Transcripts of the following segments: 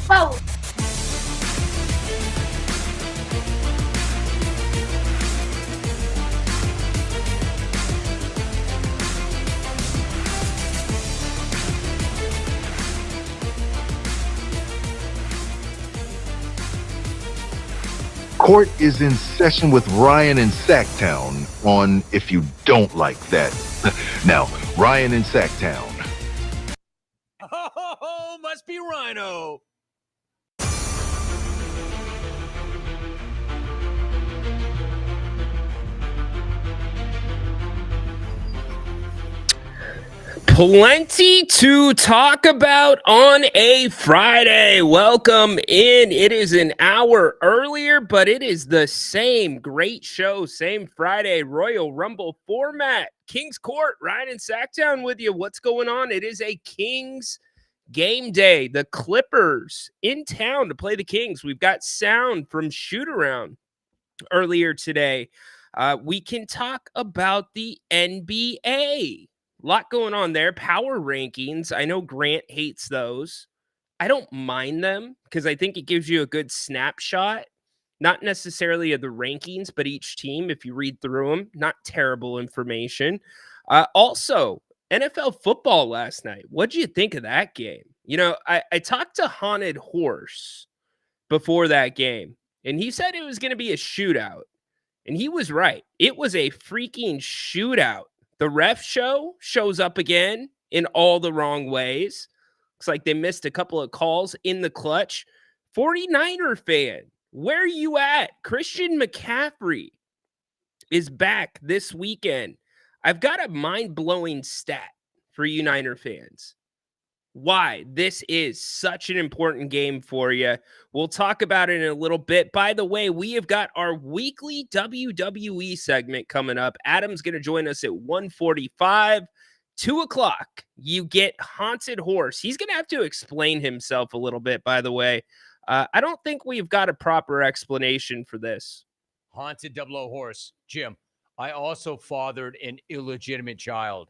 Foul. Court is in session with Ryan in Sacktown on If You Don't Like That. Now, Ryan in Sacktown. Oh, must be Rhino. Plenty to talk about on a Friday. Welcome in. It is an hour earlier, but it is the same great show, same Friday Royal Rumble format. Kings Court, Ryan and Sacktown with you. What's going on? It is a Kings game day. The Clippers in town to play the Kings. We've got sound from Shoot Around earlier today. We can talk about the NBA. A lot going on there. Power rankings. I know Grant hates those. I don't mind them because I think it gives you a good snapshot, not necessarily of the rankings, but each team, if you read through them, not terrible information. Also, NFL football last night. What'd you think of that game? You know, I talked to Haunted Horse before that game, and he said it was going to be a shootout. And he was right. It was a freaking shootout. The ref shows up again in all the wrong ways. Looks like they missed a couple of calls in the clutch. 49er fan, where are you at? Christian McCaffrey is back this weekend. I've got a mind-blowing stat for you Niner fans. Why this is such an important game for you. We'll talk about it in a little bit. By the way, we have got our weekly WWE segment coming up. Adam's going to join us at 1:45. 2 o'clock, you get Haunted Horse. He's going to have to explain himself a little bit, by the way. I don't think we've got a proper explanation for this. Haunted Double O Horse. Jim, I also fathered an illegitimate child.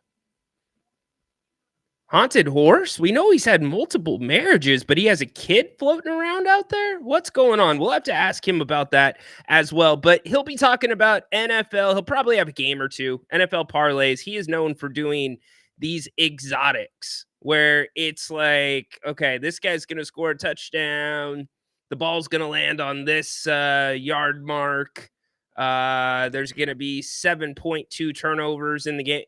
Haunted Horse? We know he's had multiple marriages, but he has a kid floating around out there? What's going on? We'll have to ask him about that as well. But he'll be talking about NFL. He'll probably have a game or two. NFL parlays. He is known for doing these exotics where it's like, okay, this guy's going to score a touchdown. The ball's going to land on this yard mark. There's going to be 7.2 turnovers in the game.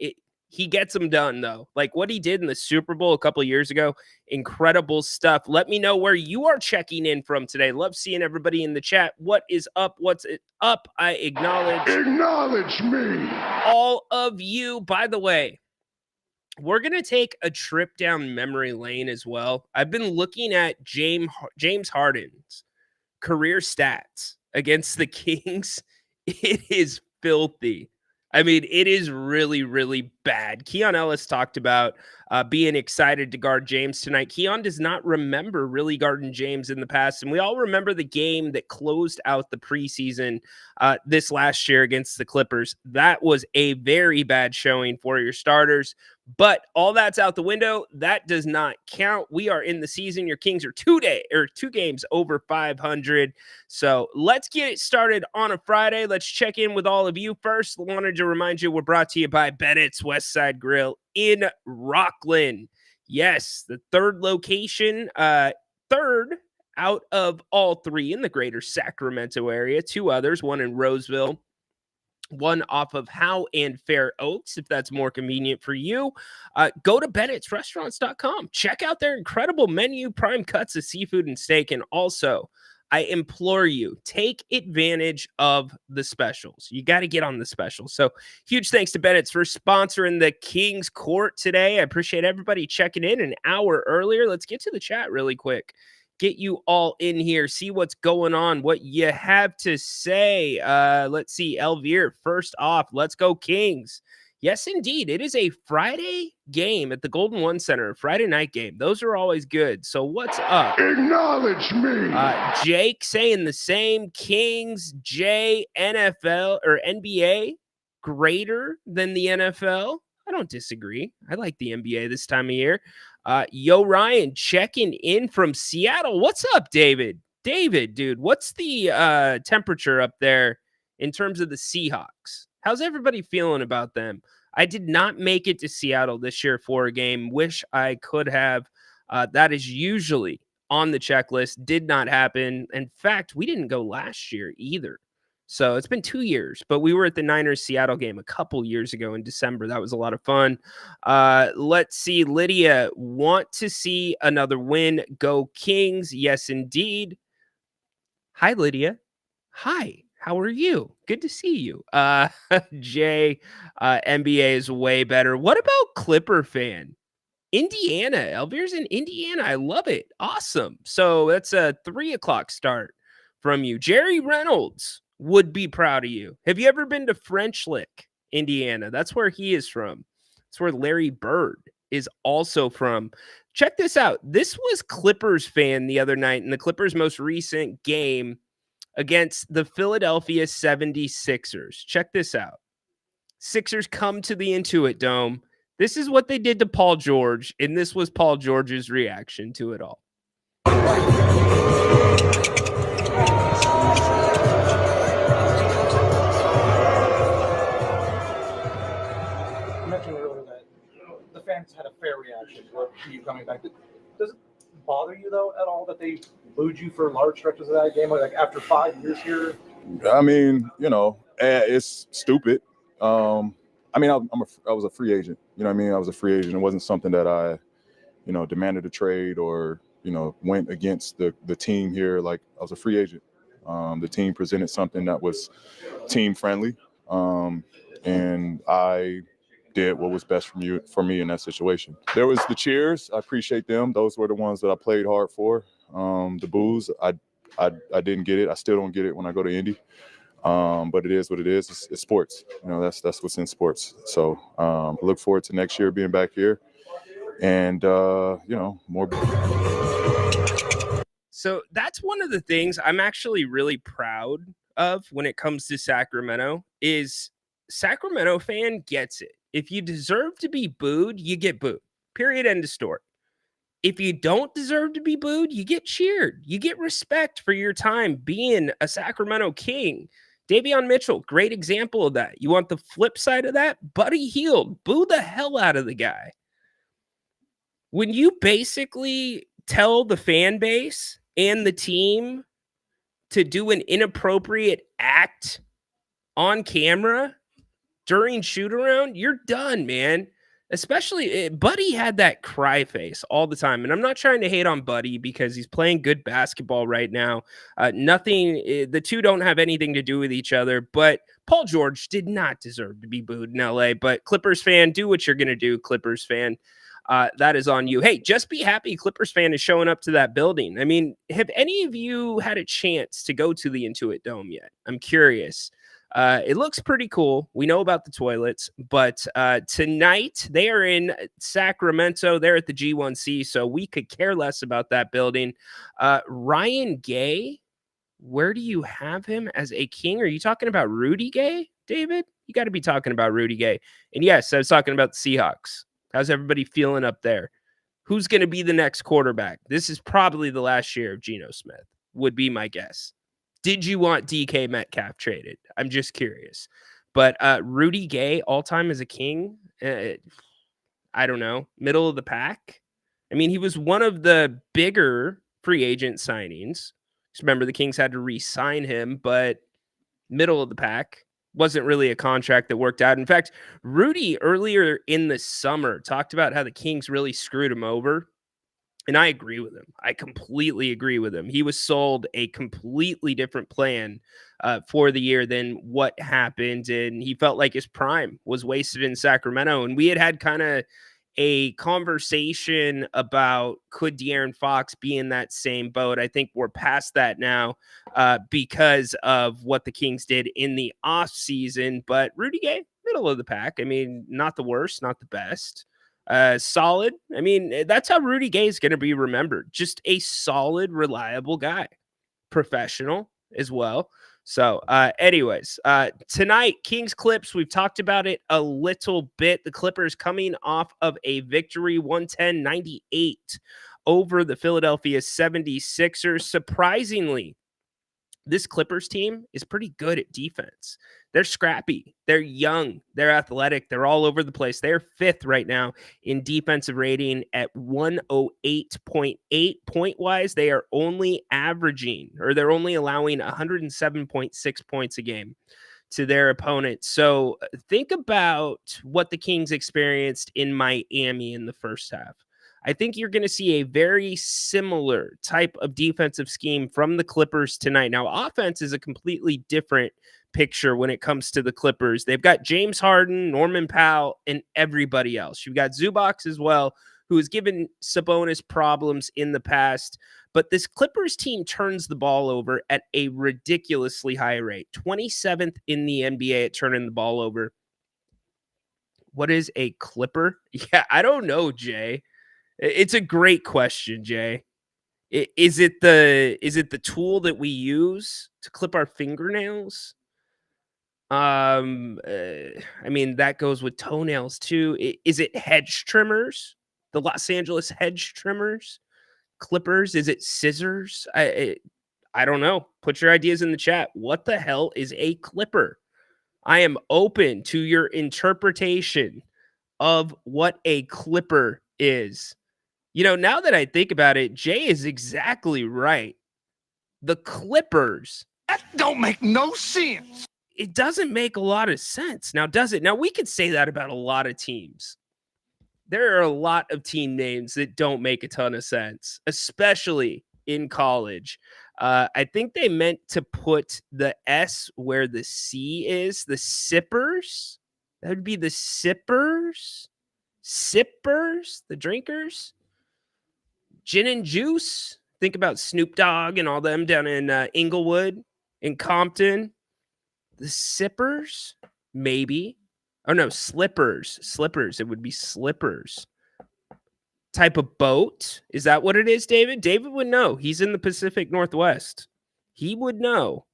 He gets them done, though. Like what he did in the Super Bowl a couple of years ago, incredible stuff. Let me know where you are checking in from today. Love seeing everybody in the chat. What is up? What's it up? I acknowledge. Acknowledge me. All of you. By the way, we're going to take a trip down memory lane as well. I've been looking at James Harden's career stats against the Kings. It is filthy. I mean, it is really, really bad. Keon Ellis talked about being excited to guard James tonight. Keon does not remember really guarding James in the past, and we all remember the game that closed out the preseason this last year against the Clippers. That was a very bad showing for your starters, but all that's out the window. That does not count. We are in the season. Your Kings are 2 games over 500. So let's get it started on a Friday. Let's check in with all of you. First, wanted to remind you we're brought to you by Bennett's Westside Grill in Rockland. Yes, the third location, third out of all three in the greater Sacramento area. 2 others, one in Roseville, one off of Howe and Fair Oaks, if that's more convenient for you. Go to Bennett'sRestaurants.com. Check out their incredible menu, prime cuts of seafood and steak, and also I implore you, take advantage of the specials. You got to get on the specials. So huge thanks to Bennett's for sponsoring the Kings Court today. I appreciate everybody checking in an hour earlier. Let's get to the chat really quick. Get you all in here, see what's going on, what you have to say. Let's see, Elvire, first off, let's go Kings. Yes, indeed. It is a Friday game at the Golden One Center, Friday night game. Those are always good. So what's up? Acknowledge me. Jake saying the same. Kings, J, NFL or NBA greater than the NFL. I don't disagree. I like the NBA this time of year. Yo, Ryan, checking in from Seattle. What's up, David? David, dude, what's the temperature up there in terms of the Seahawks? How's everybody feeling about them? I did not make it to Seattle this year for a game. Wish I could have. That is usually on the checklist. Did not happen. In fact, we didn't go last year either. So it's been 2 years, but we were at the Niners Seattle game a couple years ago in December. That was a lot of fun. Let's see. Lydia, want to see another win. Go Kings. Yes, indeed. Hi, Lydia. Hi. How are you? Good to see you. Jay, NBA is way better. What about Clipper fan? Indiana. Elvira's in Indiana. I love it. Awesome. So that's a 3:00 start from you. Jerry Reynolds would be proud of you. Have you ever been to French Lick, Indiana? That's where he is from. That's where Larry Bird is also from. Check this out. This was Clippers fan the other night in the Clippers' most recent game against the Philadelphia 76ers. Check this out. Sixers come to the Intuit Dome. This is what they did to Paul George, and this was Paul George's reaction to it all. You mentioned earlier that the fans had a fair reaction to you coming back. Does it bother you, though, at all that they booed you for large stretches of that game? Like after 5 years here? I mean, it's stupid. I mean, I was a free agent. You know what I mean? I was a free agent. It wasn't something that I, demanded a trade or, went against the team here. Like, I was a free agent. The team presented something that was team friendly. And I did what was best for me in that situation. There was the cheers. I appreciate them. Those were the ones that I played hard for. The boos, I didn't get it. I still don't get it when I go to Indy. But it is what it is. It's sports. That's what's in sports. So I look forward to next year being back here and, more. So that's one of the things I'm actually really proud of when it comes to Sacramento is Sacramento fan gets it. If you deserve to be booed, you get booed. Period. End of story. If you don't deserve to be booed, you get cheered. You get respect for your time being a Sacramento King. Davion Mitchell, great example of that. You want the flip side of that? Buddy Hield, boo the hell out of the guy. When you basically tell the fan base and the team to do an inappropriate act on camera during shoot around, you're done, man. Especially Buddy had that cry face all the time. And I'm not trying to hate on Buddy because he's playing good basketball right now. The two don't have anything to do with each other, but Paul George did not deserve to be booed in LA. But Clippers fan, do what you're going to do, Clippers fan. That is on you. Hey, just be happy Clippers fan is showing up to that building. I mean, have any of you had a chance to go to the Intuit Dome yet? I'm curious. It looks pretty cool. We know about the toilets, but tonight they are in Sacramento. They're at the G1C, so we could care less about that building. Ryan Gay, where do you have him as a king? Are you talking about Rudy Gay, David? You got to be talking about Rudy Gay. And yes, I was talking about the Seahawks. How's everybody feeling up there? Who's going to be the next quarterback? This is probably the last year of Geno Smith, would be my guess. Did you want DK Metcalf traded? I'm just curious. But Rudy Gay, all-time as a king, I don't know, middle of the pack. I mean, he was one of the bigger free agent signings. Just remember, the Kings had to re-sign him, but middle of the pack. Wasn't really a contract that worked out. In fact, Rudy earlier in the summer talked about how the Kings really screwed him over. And I agree with him. I completely agree with him. He was sold a completely different plan for the year than what happened. And he felt like his prime was wasted in Sacramento. And we had kind of a conversation about could De'Aaron Fox be in that same boat. I think we're past that now because of what the Kings did in the offseason. But Rudy Gay, middle of the pack. I mean, not the worst, not the best. Solid. I mean, that's how Rudy Gay is going to be remembered. Just a solid, reliable guy. Professional as well. So, anyways, tonight, Kings Clips, we've talked about it a little bit. The Clippers coming off of a victory 110-98 over the Philadelphia 76ers. Surprisingly, this Clippers team is pretty good at defense. They're scrappy. They're young. They're athletic. They're all over the place. They're fifth right now in defensive rating at 108.8 point wise. They are only averaging, or they're only allowing 107.6 points a game to their opponent. So think about what the Kings experienced in Miami in the first half. I think you're going to see a very similar type of defensive scheme from the Clippers tonight. Now, offense is a completely different picture when it comes to the Clippers. They've got James Harden, Norman Powell, and everybody else. You've got Zubac as well, who has given Sabonis problems in the past. But this Clippers team turns the ball over at a ridiculously high rate. 27th in the NBA at turning the ball over. What is a Clipper? Yeah, I don't know, Jay. It's a great question, Jay. Is it the tool that we use to clip our fingernails? I mean, that goes with toenails too. Is it hedge trimmers? The Los Angeles hedge trimmers? Clippers? Is it scissors? I don't know. Put your ideas in the chat. What the hell is a clipper? I am open to your interpretation of what a clipper is. You know, now that I think about it, Jay is exactly right. The Clippers. That don't make no sense. It doesn't make a lot of sense. Now, does it? Now, we could say that about a lot of teams. There are a lot of team names that don't make a ton of sense, especially in college. I think they meant to put the S where the C is, the sippers. That would be the sippers, the drinkers. Gin and juice. Think about Snoop Dogg and all them down in Inglewood, in Compton. The sippers, maybe. Oh, no, slippers. Slippers. It would be slippers. Type of boat. Is that what it is, David? David would know. He's in the Pacific Northwest. He would know.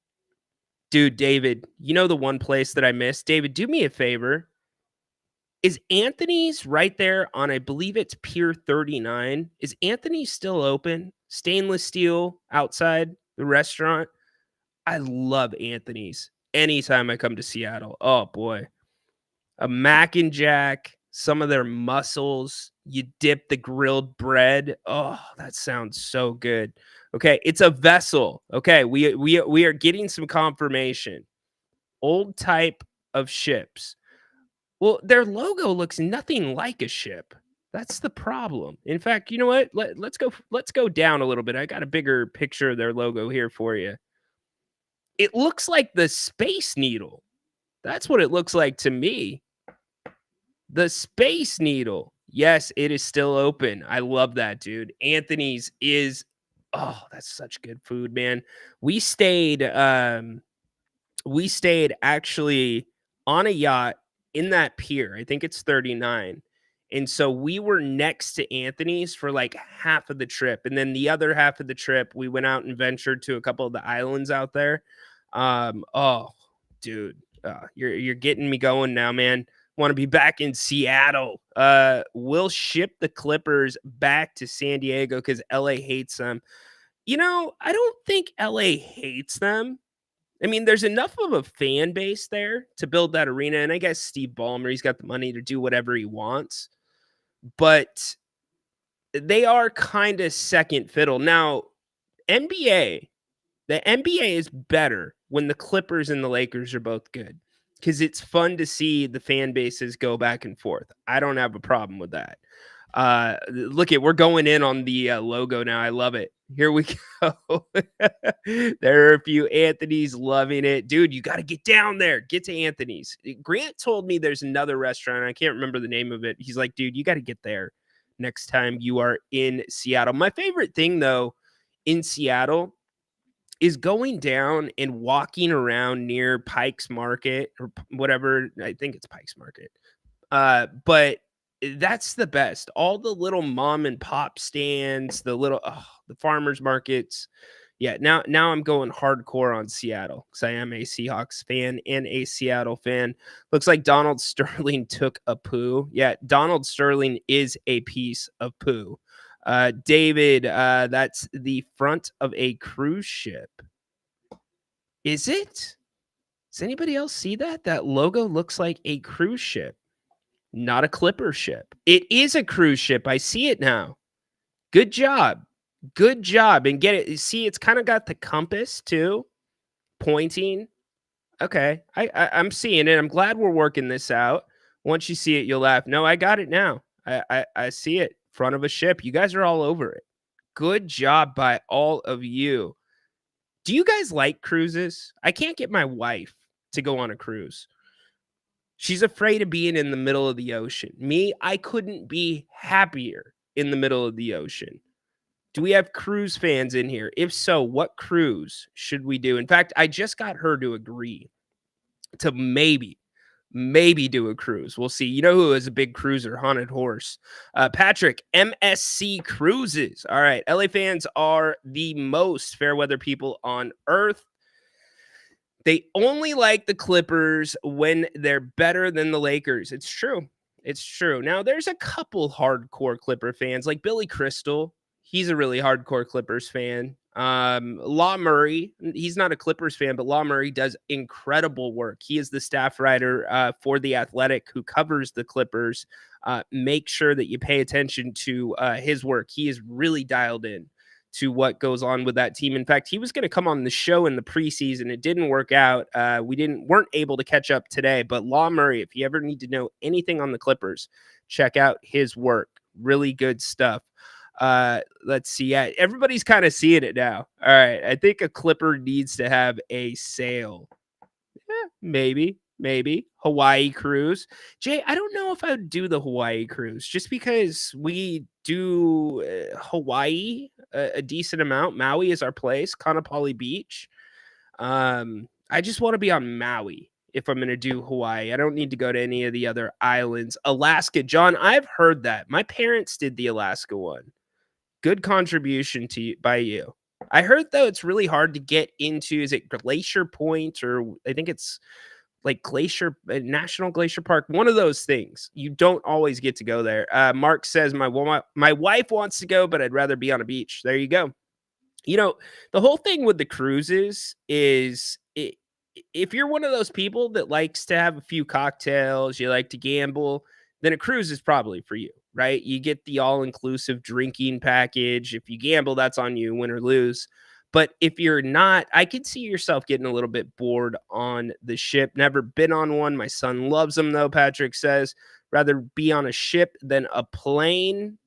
Dude, David, you know the one place that I missed? David, do me a favor. Is Anthony's right there on, I believe it's Pier 39? Is Anthony's still open? Stainless steel outside the restaurant. I love Anthony's anytime I come to Seattle. Oh, boy. A Mac and Jack, some of their mussels. You dip the grilled bread. Oh, that sounds so good. Okay, it's a vessel. Okay, we are getting some confirmation. Old type of ships. Well, their logo looks nothing like a ship. That's the problem. In fact, you know what? Let's go down a little bit. I got a bigger picture of their logo here for you. It looks like the Space Needle. That's what it looks like to me. The Space Needle. Yes, it is still open. I love that, dude. Anthony's is, oh, that's such good food, man. We stayed actually on a yacht in that pier. I think it's 39. And so we were next to Anthony's for like half of the trip. And then the other half of the trip, we went out and ventured to a couple of the islands out there. Oh, dude, you're getting me going now, man. Want to be back in Seattle. We'll ship the Clippers back to San Diego because LA hates them. You know, I don't think LA hates them. I mean, there's enough of a fan base there to build that arena. And I guess Steve Ballmer, he's got the money to do whatever he wants. But they are kind of second fiddle. Now, the NBA is better when the Clippers and the Lakers are both good because it's fun to see the fan bases go back and forth. I don't have a problem with that. We're going in on the logo now. I love it. Here we go. There are a few Anthony's loving it. Dude, you got to get down there. Get to Anthony's. Grant told me there's another restaurant. I can't remember the name of it. He's like, dude, you got to get there next time you are in Seattle. My favorite thing, though, in Seattle is going down and walking around near Pike's Market or whatever. I think it's Pike's Market. But that's the best. All the little mom and pop stands, the farmers markets, Yeah, now I'm going hardcore on Seattle because I am a Seahawks fan and a Seattle fan. Looks like Donald Sterling took a poo. Yeah, Donald Sterling is a piece of poo. David, that's the front of a cruise ship. Is it? Does anybody else see that? That logo looks like a cruise ship, not a clipper ship. It is a cruise ship. I see it now. Good job. Good job. And get it. See, it's kind of got the compass too, pointing. Okay. I'm seeing it. I'm glad we're working this out. Once you see it, you'll laugh. No, I got it now. I see it. Front of a ship. You guys are all over it. Good job by all of you. Do you guys like cruises? I can't get my wife to go on a cruise. She's afraid of being in the middle of the ocean. Me, I couldn't be happier in the middle of the ocean. Do we have cruise fans in here? If so, what cruise should we do? In fact, I just got her to agree to maybe do a cruise. We'll see. You know who is a big cruiser? Haunted Horse. Patrick, MSC Cruises. All right. LA fans are the most fair weather people on earth. They only like the Clippers when they're better than the Lakers. It's true. It's true. Now, there's a couple hardcore Clipper fans like Billy Crystal. He's a really hardcore Clippers fan. Law Murray, he's not a Clippers fan, but Law Murray does incredible work. He is the staff writer for The Athletic who covers the Clippers. Make sure that you pay attention to his work. He is really dialed in to what goes on with that team. In fact, he was going to come on the show in the preseason. It didn't work out. Weren't able to catch up today, but Law Murray, if you ever need to know anything on the Clippers, check out his work. Really good stuff. Let's see. Yeah, everybody's kind of seeing it now. All right. I think a Clipper needs to have a sail. Maybe Hawaii cruise. Jay, I don't know if I would do the Hawaii cruise just because we do Hawaii a decent amount. Maui is our place, Kaanapali Beach. I just want to be on Maui if I'm going to do Hawaii. I don't need to go to any of the other islands. Alaska, John, I've heard that. My parents did the Alaska one. Good contribution to you by you. I heard though it's really hard to get into. Is it Glacier Point or I think it's like National Glacier Park? One of those things. You don't always get to go there. Mark says my wife wants to go, but I'd rather be on a beach. There you go. You know, the whole thing with the cruises is if you're one of those people that likes to have a few cocktails, you like to gamble, then a cruise is probably for you, right? You get the all-inclusive drinking package. If you gamble, that's on you, win or lose. But if you're not, I could see yourself getting a little bit bored on the ship. Never been on one. My son loves them, though, Patrick says. Rather be on a ship than a plane.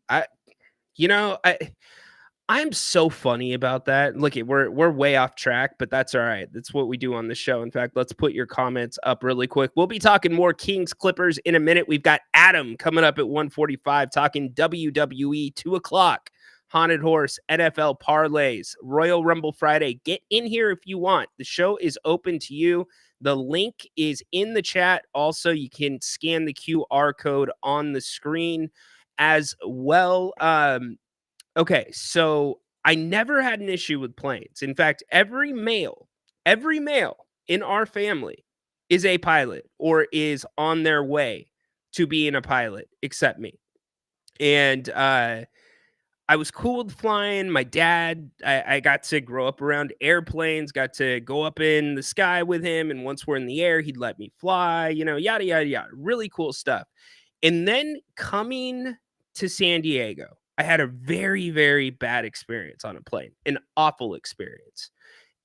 I'm so funny about that. Look, we're way off track, but that's all right. That's what we do on the show. In fact, let's put your comments up really quick. We'll be talking more Kings Clippers in a minute. We've got Adam coming up at 1:45 talking WWE 2 o'clock. Haunted Horse, NFL parlays, Royal Rumble Friday. Get in here if you want. The show is open to you. The link is in the chat. Also, you can scan the QR code on the screen as well. Okay, so I never had an issue with planes. In fact, every male in our family is a pilot or is on their way to being a pilot, except me. And I was cool with flying. My dad, I got to grow up around airplanes, got to go up in the sky with him. And once we're in the air, he'd let me fly, yada, yada, yada. Really cool stuff. And then coming to San Diego, I had a very, very bad experience on a plane, an awful experience.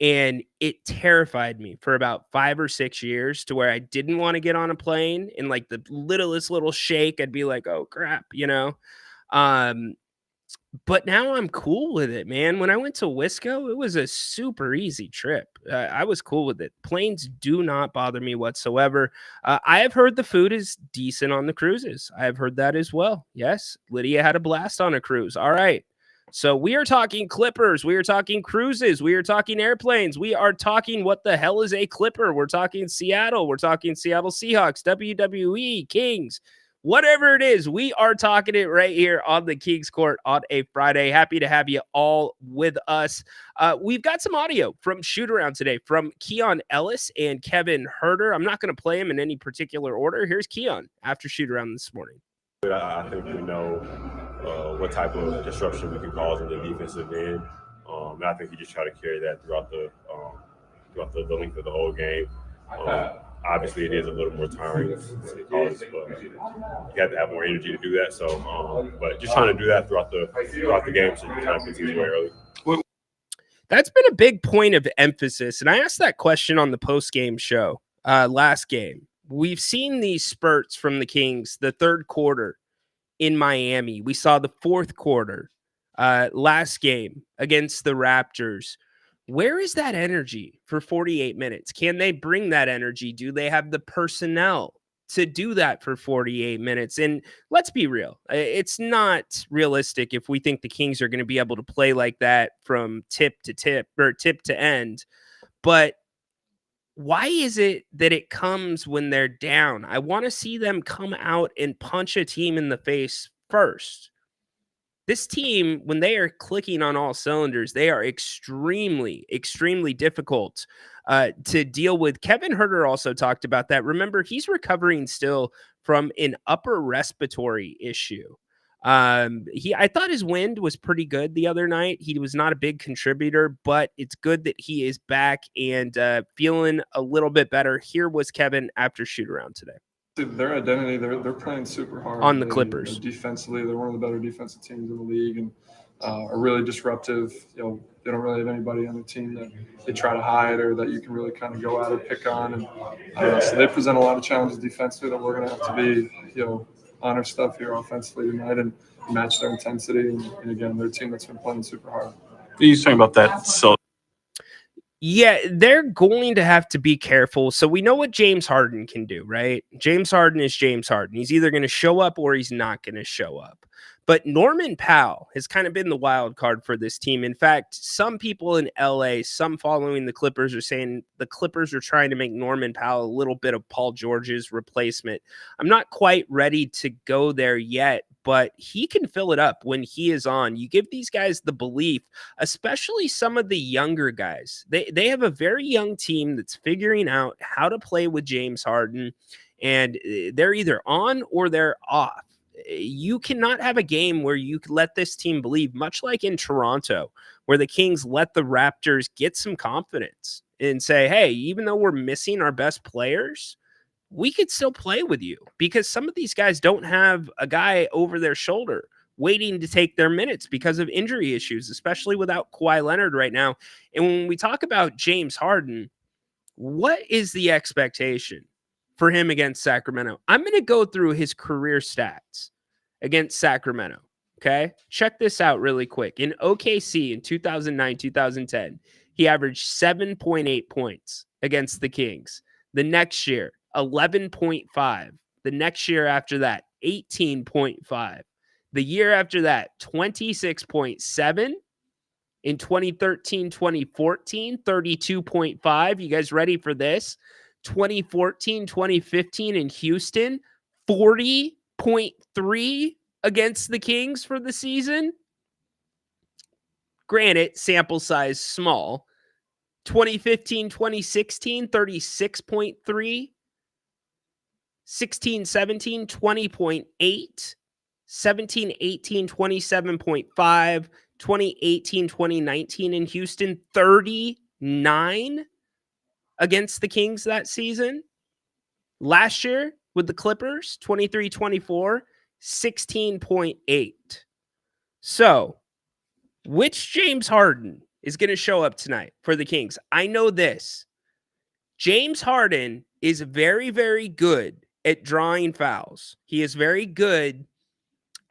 And it terrified me for about 5 or 6 years to where I didn't want to get on a plane. And like the littlest little shake, I'd be like, oh crap, But now I'm cool with it, man. When I went to Wisco, it was a super easy trip. I was cool with it. Planes do not bother me whatsoever. I have heard the food is decent on the cruises. I have heard that as well. Yes, Lydia had a blast on a cruise. All right. So we are talking Clippers. We are talking cruises. We are talking airplanes. We are talking what the hell is a Clipper. We're talking Seattle. We're talking Seattle Seahawks, WWE, Kings. Whatever it is, we are talking it right here on the Kings Court on a Friday. Happy to have you all with us. We've got some audio from Shoot Around today from Keon Ellis and Kevin Herter. I'm not going to play them in any particular order. Here's Keon after Shoot Around this morning. I think we know what type of disruption we can cause in the defensive end. And I think he just tried to carry that throughout the length of the whole game. Obviously, it is a little more tiring because you have to have more energy to do that. So, but just trying to do that throughout the game so you kind of continue way early. That's been a big point of emphasis, and I asked that question on the post-game show last game. We've seen these spurts from the Kings, the third quarter in Miami. We saw the fourth quarter last game against the Raptors. Where is that energy for 48 minutes? Can they bring that energy? Do they have the personnel to do that for 48 minutes? And let's be real. It's not realistic if we think the Kings are going to be able to play like that from tip to tip or tip to end. But why is it that it comes when they're down? I want to see them come out and punch a team in the face first. This team, when they are clicking on all cylinders, they are extremely, extremely difficult to deal with. Kevin Herter also talked about that. Remember, he's recovering still from an upper respiratory issue. I thought his wind was pretty good the other night. He was not a big contributor, but it's good that he is back and feeling a little bit better. Here was Kevin after Shoot Around today. Their identity, they're playing super hard on the Clippers. Defensively, they're one of the better defensive teams in the league and are really disruptive. You know, they don't really have anybody on the team that they try to hide or that you can really kind of go out and pick on. And so they present a lot of challenges defensively that we're going to have to be, on our stuff here offensively tonight and match their intensity. And again, they're a team that's been playing super hard. You're talking about that. So. Yeah, they're going to have to be careful. So we know what James Harden can do, right? James Harden is James Harden. He's either going to show up or he's not going to show up. But Norman Powell has kind of been the wild card for this team. In fact, some people in LA, some following the Clippers, are saying the Clippers are trying to make Norman Powell a little bit of Paul George's replacement. I'm not quite ready to go there yet, but he can fill it up when he is on. You give these guys the belief, especially some of the younger guys. They have a very young team that's figuring out how to play with James Harden, and they're either on or they're off. You cannot have a game where you let this team believe, much like in Toronto, where the Kings let the Raptors get some confidence and say, hey, even though we're missing our best players, we could still play with you, because some of these guys don't have a guy over their shoulder waiting to take their minutes because of injury issues, especially without Kawhi Leonard right now. And when we talk about James Harden, what is the expectation for him against Sacramento? I'm going to go through his career stats against Sacramento. Okay. Check this out really quick. In OKC in 2009-2010, he averaged 7.8 points against the Kings. The next year, 11.5. The next year after that, 18.5. The year after that, 26.7. In 2013-2014, 32.5. You guys ready for this? 2014-2015 in Houston, 40.3 against the Kings for the season. Granted, sample size small. 2015-2016, 36.3. 16-17, 20.8. 17-18, 27.5. 2018-2019 in Houston, 39 against the Kings that season. Last year with the Clippers, 23-24, 16.8. So, which James Harden is going to show up tonight for the Kings? I know this. James Harden is very, very good at drawing fouls. He is very good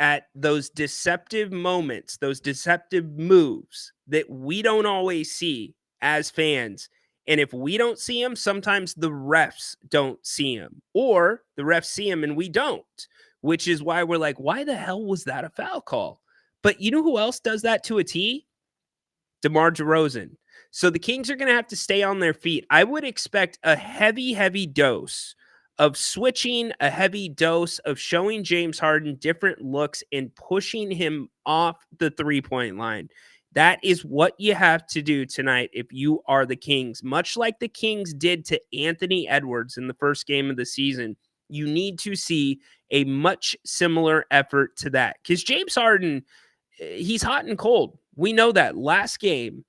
at those deceptive moments, those deceptive moves that we don't always see as fans. And if we don't see them, sometimes the refs don't see them, or the refs see them and we don't, which is why we're like, why the hell was that a foul call? But you know who else does that to a T? DeMar DeRozan. So the Kings are going to have to stay on their feet. I would expect a heavy, heavy dose of switching, a heavy dose of showing James Harden different looks and pushing him off the three-point line. That is what you have to do tonight if you are the Kings. Much like the Kings did to Anthony Edwards in the first game of the season, you need to see a much similar effort to that. Because James Harden, he's hot and cold. We know that. Last game,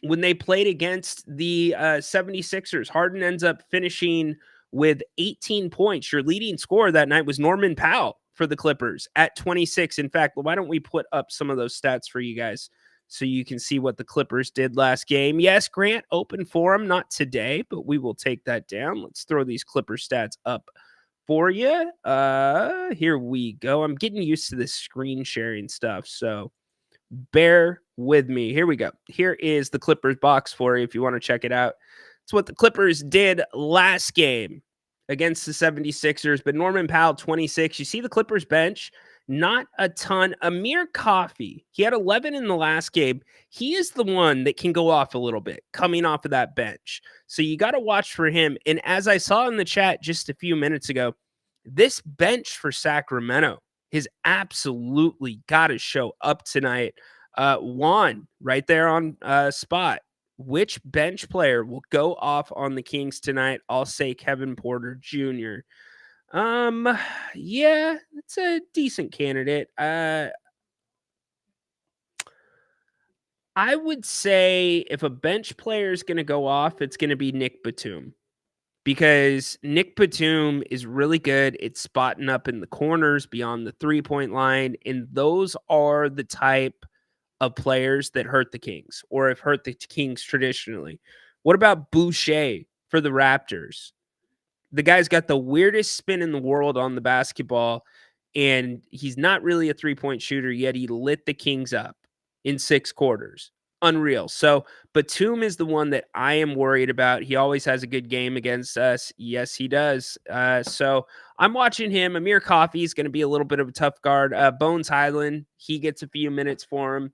when they played against the 76ers, Harden ends up finishing with 18 points. Your leading scorer that night was Norman Powell for the Clippers at 26. In fact, why don't we put up some of those stats for you guys so you can see what the Clippers did last game? Yes, Grant, open forum, not today, but we will take that down. Let's throw these Clipper stats up for you. Here we go. I'm getting used to this screen sharing stuff, so bear with me. Here we go. Here is the Clippers box for you if you want to check it out. It's what the Clippers did last game against the 76ers, but Norman Powell, 26. You see the Clippers bench, not a ton. Amir Coffey, he had 11 in the last game. He is the one that can go off a little bit coming off of that bench. So you got to watch for him. And as I saw in the chat just a few minutes ago, this bench for Sacramento has absolutely got to show up tonight. Juan, right there on spot. Which bench player will go off on the Kings tonight? I'll say Kevin Porter Jr. Yeah, it's a decent candidate. I would say if a bench player is going to go off, it's going to be Nick Batum. Because Nick Batum is really good at spotting up in the corners beyond the three-point line, and those are the type of players that hurt the Kings or have hurt the Kings traditionally. What about Boucher for the Raptors? The guy's got the weirdest spin in the world on the basketball, and he's not really a three-point shooter, yet he lit the Kings up in 6 quarters. Unreal. So Batum is the one that I am worried about. He always has a good game against us. Yes, he does. So I'm watching him. Amir Coffey is going to be a little bit of a tough guard. Bones Highland, he gets a few minutes for him.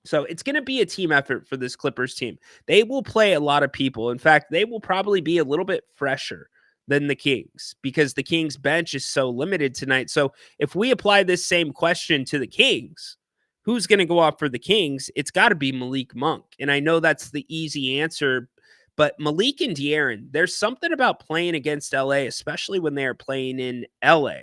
So it's going to be a team effort for this Clippers team. They will play a lot of people. In fact, they will probably be a little bit fresher than the Kings because the Kings bench is so limited tonight. So if we apply this same question to the Kings, who's going to go off for the Kings? It's got to be Malik Monk. And I know that's the easy answer, but Malik and De'Aaron, there's something about playing against LA, especially when they are playing in LA,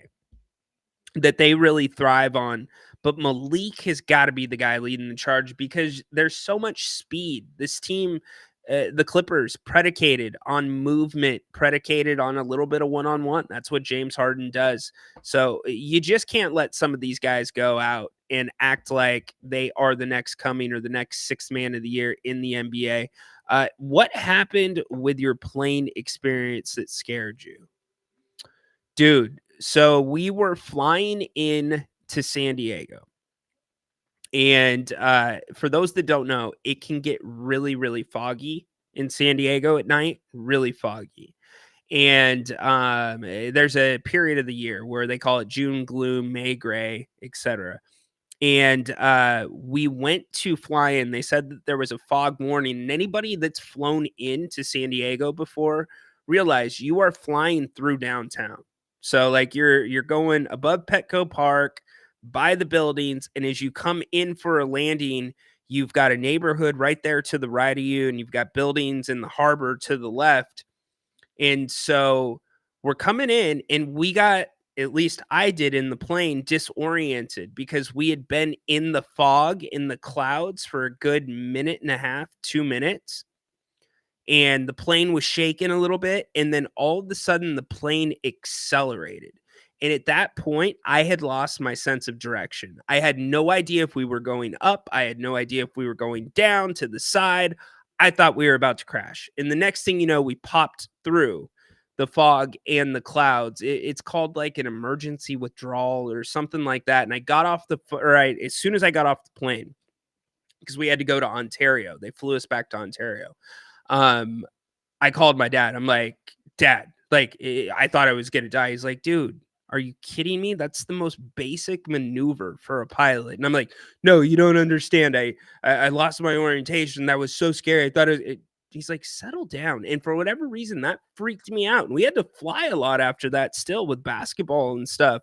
that they really thrive on. But Malik has got to be the guy leading the charge because there's so much speed. This team, the Clippers, predicated on movement, predicated on a little bit of one-on-one. That's what James Harden does. So you just can't let some of these guys go out and act like they are the next coming or the next sixth man of the year in the NBA. What happened with your plane experience that scared you? Dude, so we were flying in to San Diego. And for those that don't know, it can get really, really foggy in San Diego at night, really foggy. And there's a period of the year where they call it June gloom, May gray, etc. And we went to fly in. They said that there was a fog warning. And anybody that's flown into San Diego before realize you are flying through downtown. So like you're going above Petco Park, by the buildings, and as you come in for a landing, you've got a neighborhood right there to the right of you, and you've got buildings in the harbor to the left. And so we're coming in, and we got, at least I did in the plane, disoriented because we had been in the fog, in the clouds for a good minute and a half, 2 minutes. And the plane was shaking a little bit, and then all of a sudden the plane accelerated. And at that point, I had lost my sense of direction. I had no idea if we were going up. I had no idea if we were going down to the side. I thought we were about to crash. And the next thing you know, we popped through the fog and the clouds. It's called like an emergency withdrawal or something like that. And I got off as soon as I got off the plane, because we had to go to Ontario. They flew us back to Ontario. I called my dad. I'm like, Dad, like, I thought I was going to die. He's like, dude, are you kidding me? That's the most basic maneuver for a pilot. And I'm like, no, you don't understand. I lost my orientation. That was so scary. I thought he's like, settle down. And for whatever reason, that freaked me out. And we had to fly a lot after that still with basketball and stuff.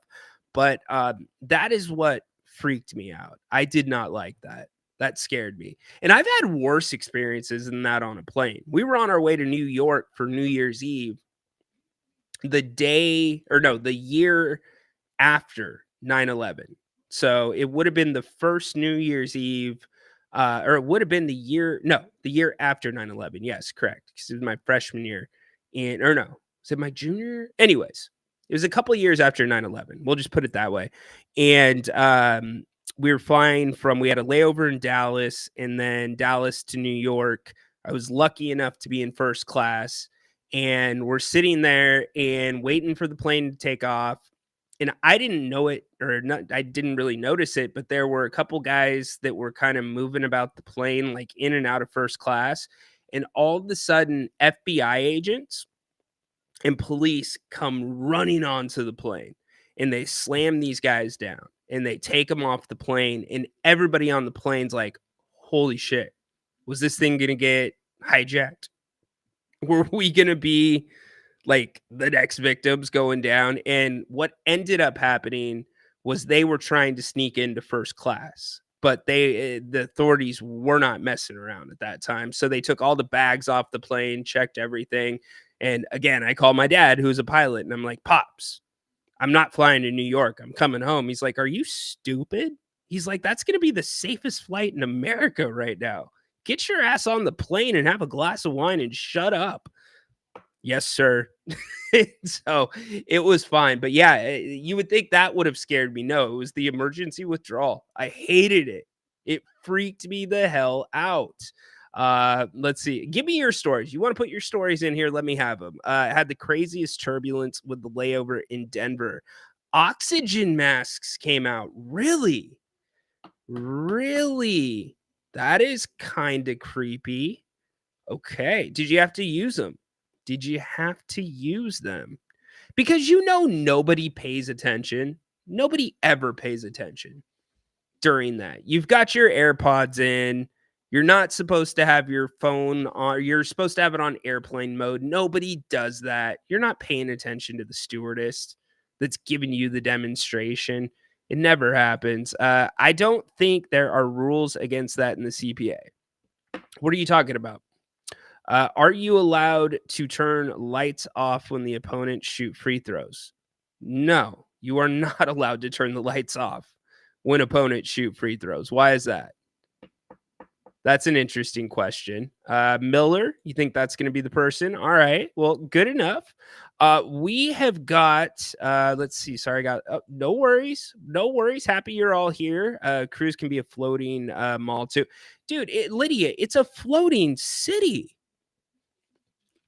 But that is what freaked me out. I did not like that. That scared me. And I've had worse experiences than that on a plane. We were on our way to New York for New Year's Eve the year after 9/11. So it would have been the first New Year's Eve, or it would have been the year after 9/11. Yes, correct. Because it was my freshman year. Was it my junior? Anyways, it was a couple of years after 9/11. We'll just put it that way. And we were flying we had a layover in Dallas and then Dallas to New York. I was lucky enough to be in first class, and we're sitting there and waiting for the plane to take off. And I didn't know it, I didn't really notice it, but there were a couple guys that were kind of moving about the plane, like in and out of first class. And all of a sudden, FBI agents and police come running onto the plane, and they slam these guys down and they take them off the plane. And everybody on the plane's like, holy shit, was this thing going to get hijacked? Were we going to be like the next victims going down? And what ended up happening was they were trying to sneak into first class, but the authorities were not messing around at that time. So they took all the bags off the plane, checked everything. And again, I called my dad, who's a pilot, and I'm like, Pops, I'm not flying to New York. I'm coming home. He's like, are you stupid? He's like, that's going to be the safest flight in America right now. Get your ass on the plane and have a glass of wine and shut up. Yes, sir. So it was fine. But yeah, you would think that would have scared me. No, it was the emergency withdrawal. I hated it. It freaked me the hell out. Let's see. Give me your stories. You want to put your stories in here? Let me have them. I had the craziest turbulence with the layover in Denver. Oxygen masks came out. Really? Really? That is kind of creepy. Okay. Did you have to use them? Did you have to use them? Because nobody pays attention. Nobody ever pays attention during that. You've got your AirPods in. You're not supposed to have your phone on. You're supposed to have it on airplane mode. Nobody does that. You're not paying attention to the stewardess that's giving you the demonstration. It never happens. I don't think there are rules against that in the CPA. What are you talking about? Are you allowed to turn lights off when the opponent shoot free throws? No, you are not allowed to turn the lights off when opponents shoot free throws. Why is that? That's an interesting question. Miller, you think that's going to be the person? All right. Well, good enough. We have got, let's see. Sorry, no worries. No worries. Happy you're all here. Cruise can be a floating mall too. Dude, Lydia, it's a floating city.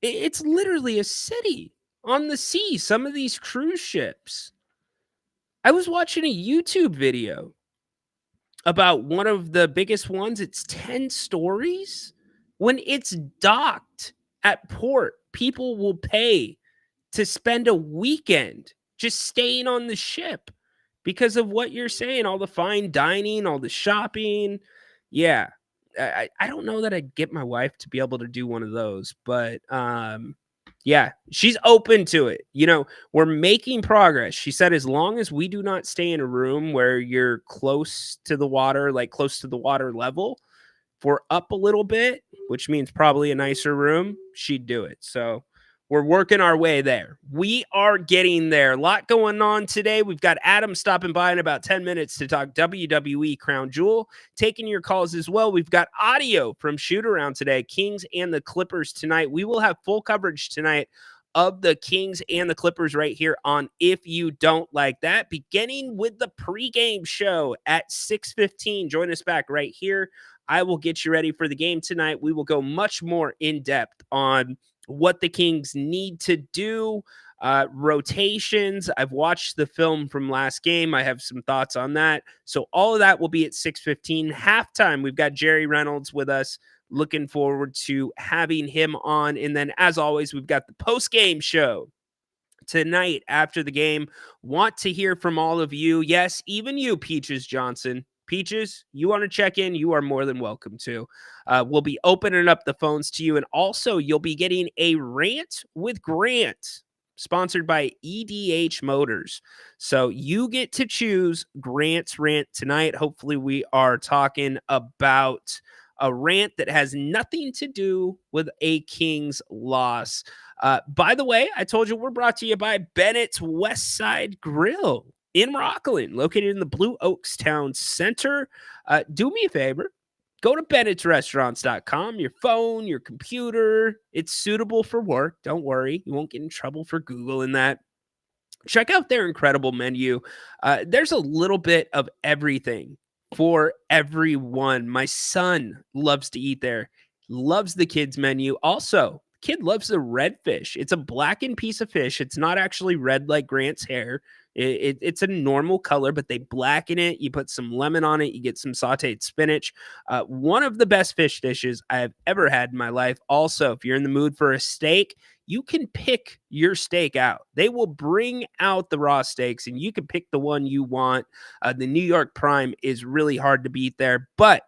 It's literally a city on the sea. Some of these cruise ships. I was watching a YouTube video about one of the biggest ones. It's 10 stories. When it's docked at port, people will pay to spend a weekend just staying on the ship because of what you're saying, all the fine dining, all the shopping. Yeah. I don't know that I'd get my wife to be able to do one of those, but yeah, she's open to it. We're making progress. She said, as long as we do not stay in a room where you're close to the water, like close to the water level, if we're up a little bit, which means probably a nicer room, she'd do it. So we're working our way there. We are getting there. A lot going on today. We've got Adam stopping by in about 10 minutes to talk WWE Crown Jewel. Taking your calls as well. We've got audio from Shoot Around today. Kings and the Clippers tonight. We will have full coverage tonight of the Kings and the Clippers right here on If You Don't Like That, beginning with the pregame show at 6:15. Join us back right here. I will get you ready for the game tonight. We will go much more in depth on what the Kings need to do, rotations. I've watched the film from last game. I have some thoughts on that. So all of that will be at 6:15. Halftime, we've got Jerry Reynolds with us. Looking forward to having him on. And then, as always, we've got the post-game show tonight after the game. Want to hear from all of you. Yes, even you, Peaches Johnson. Peaches, you want to check in, you are more than welcome to. We'll be opening up the phones to you. And also, you'll be getting a rant with Grant, sponsored by EDH Motors. So you get to choose Grant's rant tonight. Hopefully, we are talking about a rant that has nothing to do with a Kings loss. By the way, I told you we're brought to you by Bennett's West Side Grill in Rockland, located in the Blue Oaks Town Center. Do me a favor. Go to Bennett'sRestaurants.com, your phone, your computer. It's suitable for work. Don't worry. You won't get in trouble for Googling that. Check out their incredible menu. There's a little bit of everything for everyone. My son loves to eat there, loves the kids menu. Also, kid loves the redfish. It's a blackened piece of fish. It's not actually red like Grant's hair. It's a normal color, but they blacken it. You put some lemon on it. You get some sauteed spinach. One of the best fish dishes I've ever had in my life. Also, if you're in the mood for a steak, you can pick your steak out. They will bring out the raw steaks, and you can pick the one you want. The New York Prime is really hard to beat there, but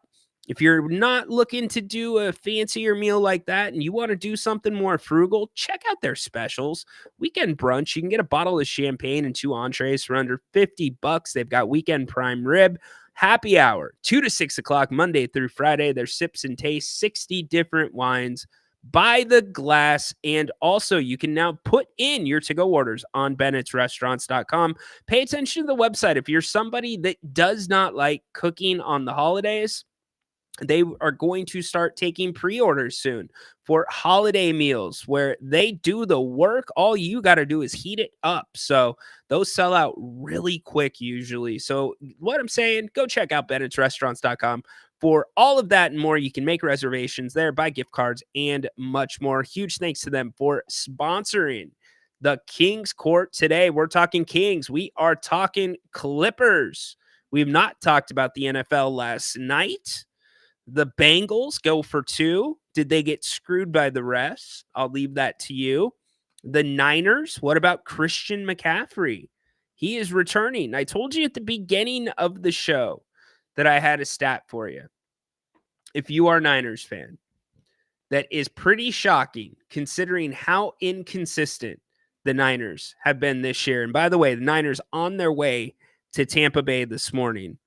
if you're not looking to do a fancier meal like that and you want to do something more frugal, check out their specials. Weekend brunch, you can get a bottle of champagne and 2 entrees for under $50. They've got weekend prime rib, happy hour, 2 to 6 o'clock, Monday through Friday. Their sips and tastes, 60 different wines by the glass. And also, you can now put in your to-go orders on Bennett'sRestaurants.com. Pay attention to the website. If you're somebody that does not like cooking on the holidays, they are going to start taking pre-orders soon for holiday meals where they do the work. All you got to do is heat it up. So those sell out really quick usually. So what I'm saying, go check out Bennett'sRestaurants.com for all of that and more. You can make reservations there, buy gift cards, and much more. Huge thanks to them for sponsoring the Kings Court today. We're talking Kings. We are talking Clippers. We've not talked about the NFL last night. The Bengals go for 2. Did they get screwed by the refs? I'll leave that to you. The Niners, what about Christian McCaffrey? He is returning. I told you at the beginning of the show that I had a stat for you. If you are a Niners fan, that is pretty shocking considering how inconsistent the Niners have been this year. And by the way, the Niners on their way to Tampa Bay this morning.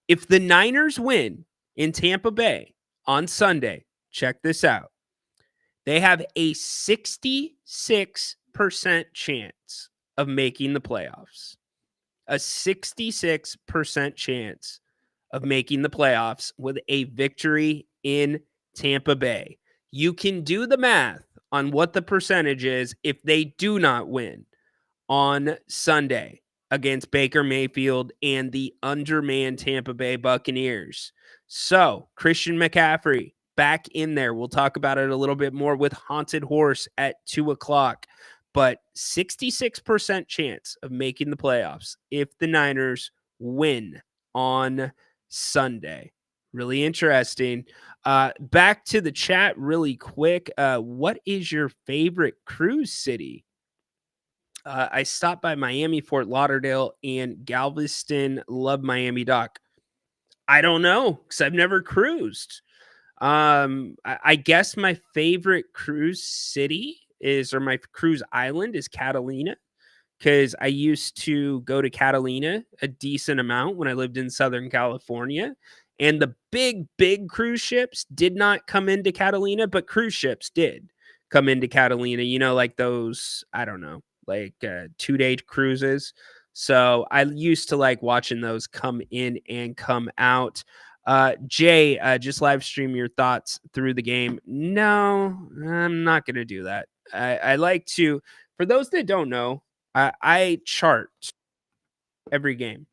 If the Niners win in Tampa Bay on Sunday, check this out. They have a 66% chance of making the playoffs. A 66% chance of making the playoffs with a victory in Tampa Bay. You can do the math on what the percentage is if they do not win on Sunday against Baker Mayfield and the undermanned Tampa Bay Buccaneers. So, Christian McCaffrey back in there. We'll talk about it a little bit more with Haunted Horse at 2 o'clock. But 66% chance of making the playoffs if the Niners win on Sunday. Really interesting. Back to the chat really quick. What is your favorite cruise city? I stopped by Miami, Fort Lauderdale, and Galveston. Love Miami Dock. I don't know because I've never cruised. I guess my favorite cruise city or my cruise island is Catalina, because I used to go to Catalina a decent amount when I lived in Southern California. And the big cruise ships did not come into Catalina, but cruise ships did come into Catalina, like those, I don't know, like 2-day cruises. So I used to like watching those come in and come out. Jay, just live stream your thoughts through the game. No, I'm not going to do that. I like to, for those that don't know, I chart every game.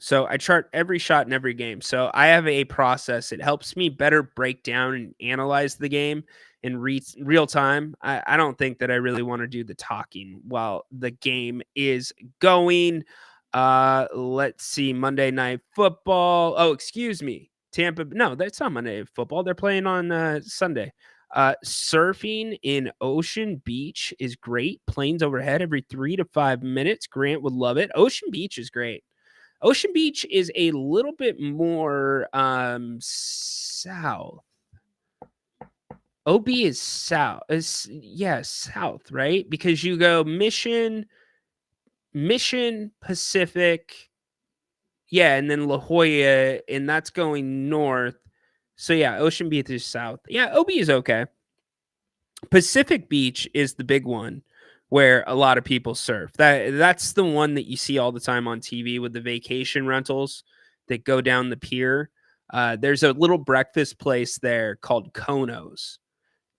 So I chart every shot in every game. So I have a process. It helps me better break down and analyze the game in real time. I don't think that I really want to do the talking while the game is going. Let's see. Monday Night Football. Oh, excuse me. Tampa. No, that's not Monday Night Football. They're playing on Sunday. Surfing in Ocean Beach is great. Planes overhead every 3 to 5 minutes. Grant would love it. Ocean Beach is great. Ocean Beach is a little bit more south. OB is south. South, right? Because you go Mission, Pacific, and then La Jolla, and that's going north. So yeah, Ocean Beach is south. Yeah, OB is okay. Pacific Beach is the big one where a lot of people surf. That's the one that you see all the time on TV with the vacation rentals that go down the pier. There's a little breakfast place there called Konos,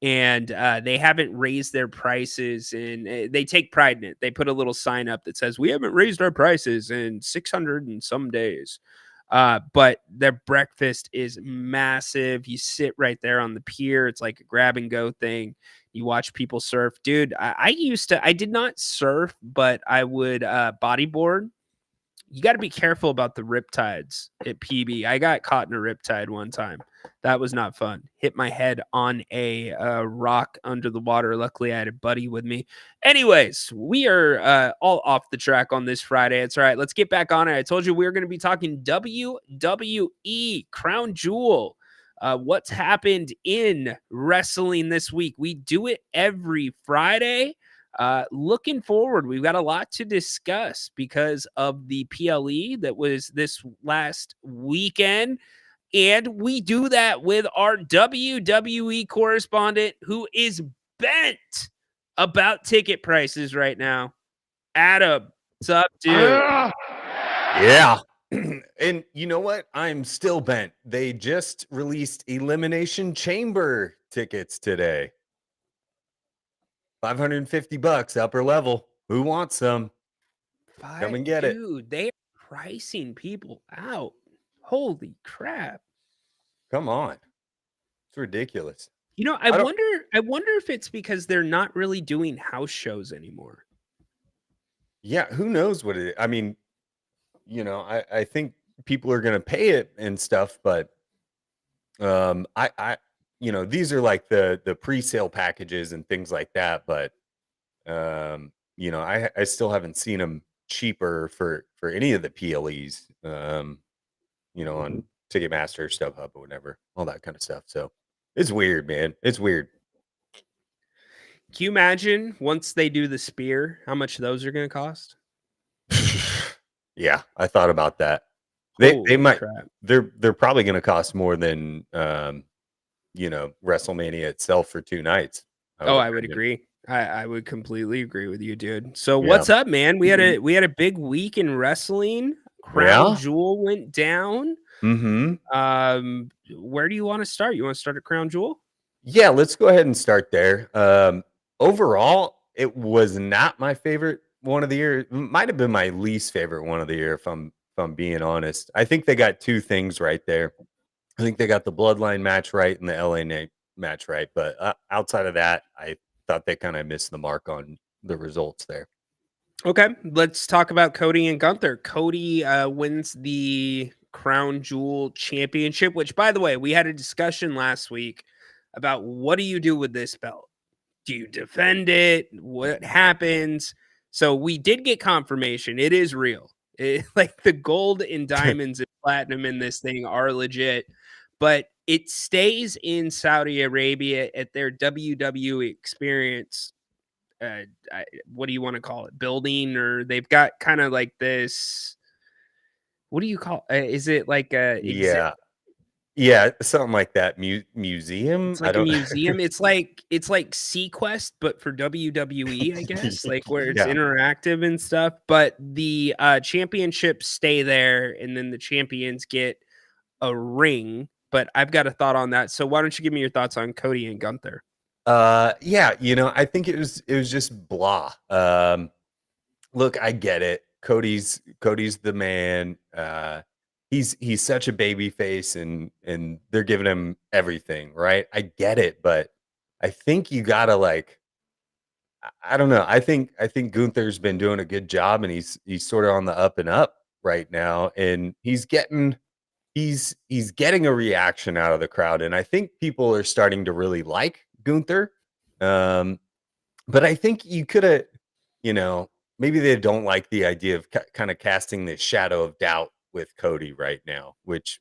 and they haven't raised their prices, and they take pride in it. They put a little sign up that says, "We haven't raised our prices in 600 and some days." But their breakfast is massive. You sit right there on the pier. It's like a grab and go thing. You watch people surf. Dude, I did not surf, but I would bodyboard. You got to be careful about the riptides at PB. I got caught in a riptide one time. That was not fun. Hit my head on a rock under the water. Luckily, I had a buddy with me. Anyways, we are all off the track on this Friday. It's all right. Let's get back on it. I told you we were going to be talking WWE Crown Jewel. What's happened in wrestling this week? We do it every Friday. Looking forward, we've got a lot to discuss because of the PLE that was this last weekend. And we do that with our WWE correspondent who is bent about ticket prices right now. Adam, what's up, dude? Yeah. And you know what? I'm still bent. They just released Elimination Chamber tickets today. $550 upper level. Who wants some? Come and get it. Dude, they are pricing people out. Holy crap. Come on. It's ridiculous. You know, I wonder if it's because they're not really doing house shows anymore. Yeah, who knows what it is? I mean, you know, I think people are gonna pay it and stuff, but I you know, these are like the pre-sale packages and things like that, but you know, I still haven't seen them cheaper for any of the PLEs, you know, on Ticketmaster, StubHub, or whatever, all that kind of stuff. So it's weird, man. It's weird. Can you imagine once they do the spear, how much those are going to cost? Yeah, I thought about that. They might. Crap. They're probably going to cost more than you know, WrestleMania itself for 2 nights. I would agree. I would completely agree with you, dude. So what's up, man? We had a big week in wrestling. Crown Jewel went down. Mm-hmm. Where do you want to start? You want to start at Crown Jewel? Yeah, let's go ahead and start there. Overall, it was not my favorite one of the year. It might have been my least favorite one of the year, if I'm being honest. I think they got 2 things right there. I think they got the Bloodline match right and the LA Knight match right. But outside of that, I thought they kind of missed the mark on the results there. Okay, let's talk about Cody and Gunther. Cody wins the Crown Jewel Championship, which, by the way, we had a discussion last week about what do you do with this belt? Do you defend it? What happens? So we did get confirmation. It is real. Like the gold and diamonds and platinum in this thing are legit, but it stays in Saudi Arabia at their WWE experience. What do you want to call it? Building, or they've got kind of like this. What do you call? Is it like a? Yeah, something like that. Museum. It's like a museum. It's like Sequest, but for WWE, I guess. Like where it's interactive and stuff. But the championships stay there, and then the champions get a ring. But I've got a thought on that. So why don't you give me your thoughts on Cody and Gunther? Yeah, you know, I think it was just blah. Look, I get it. Cody's the man. He's such a baby face, and they're giving him everything, right? I get it, but I think you gotta, like, I don't know. I think Gunther's been doing a good job, and he's sort of on the up and up right now, and he's getting a reaction out of the crowd, and I think people are starting to really like Gunther. But I think you could have, you know, maybe they don't like the idea of kind of casting this shadow of doubt with Cody right now, which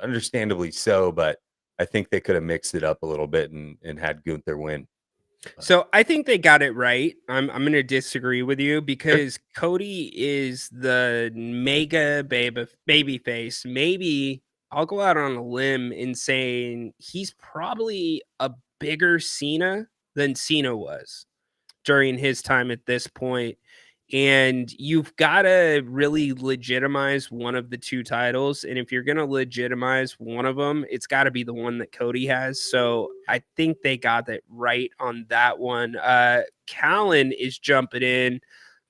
understandably so, but I think they could have mixed it up a little bit and had Gunther win. So I think they got it right. I'm going to disagree with you because Cody is the mega baby face. Maybe I'll go out on a limb in saying he's probably a bigger Cena than Cena was during his time at this point. And you've got to really legitimize one of the two titles. And if you're going to legitimize one of them, it's got to be the one that Cody has. So I think they got it right on that one. Callan is jumping in.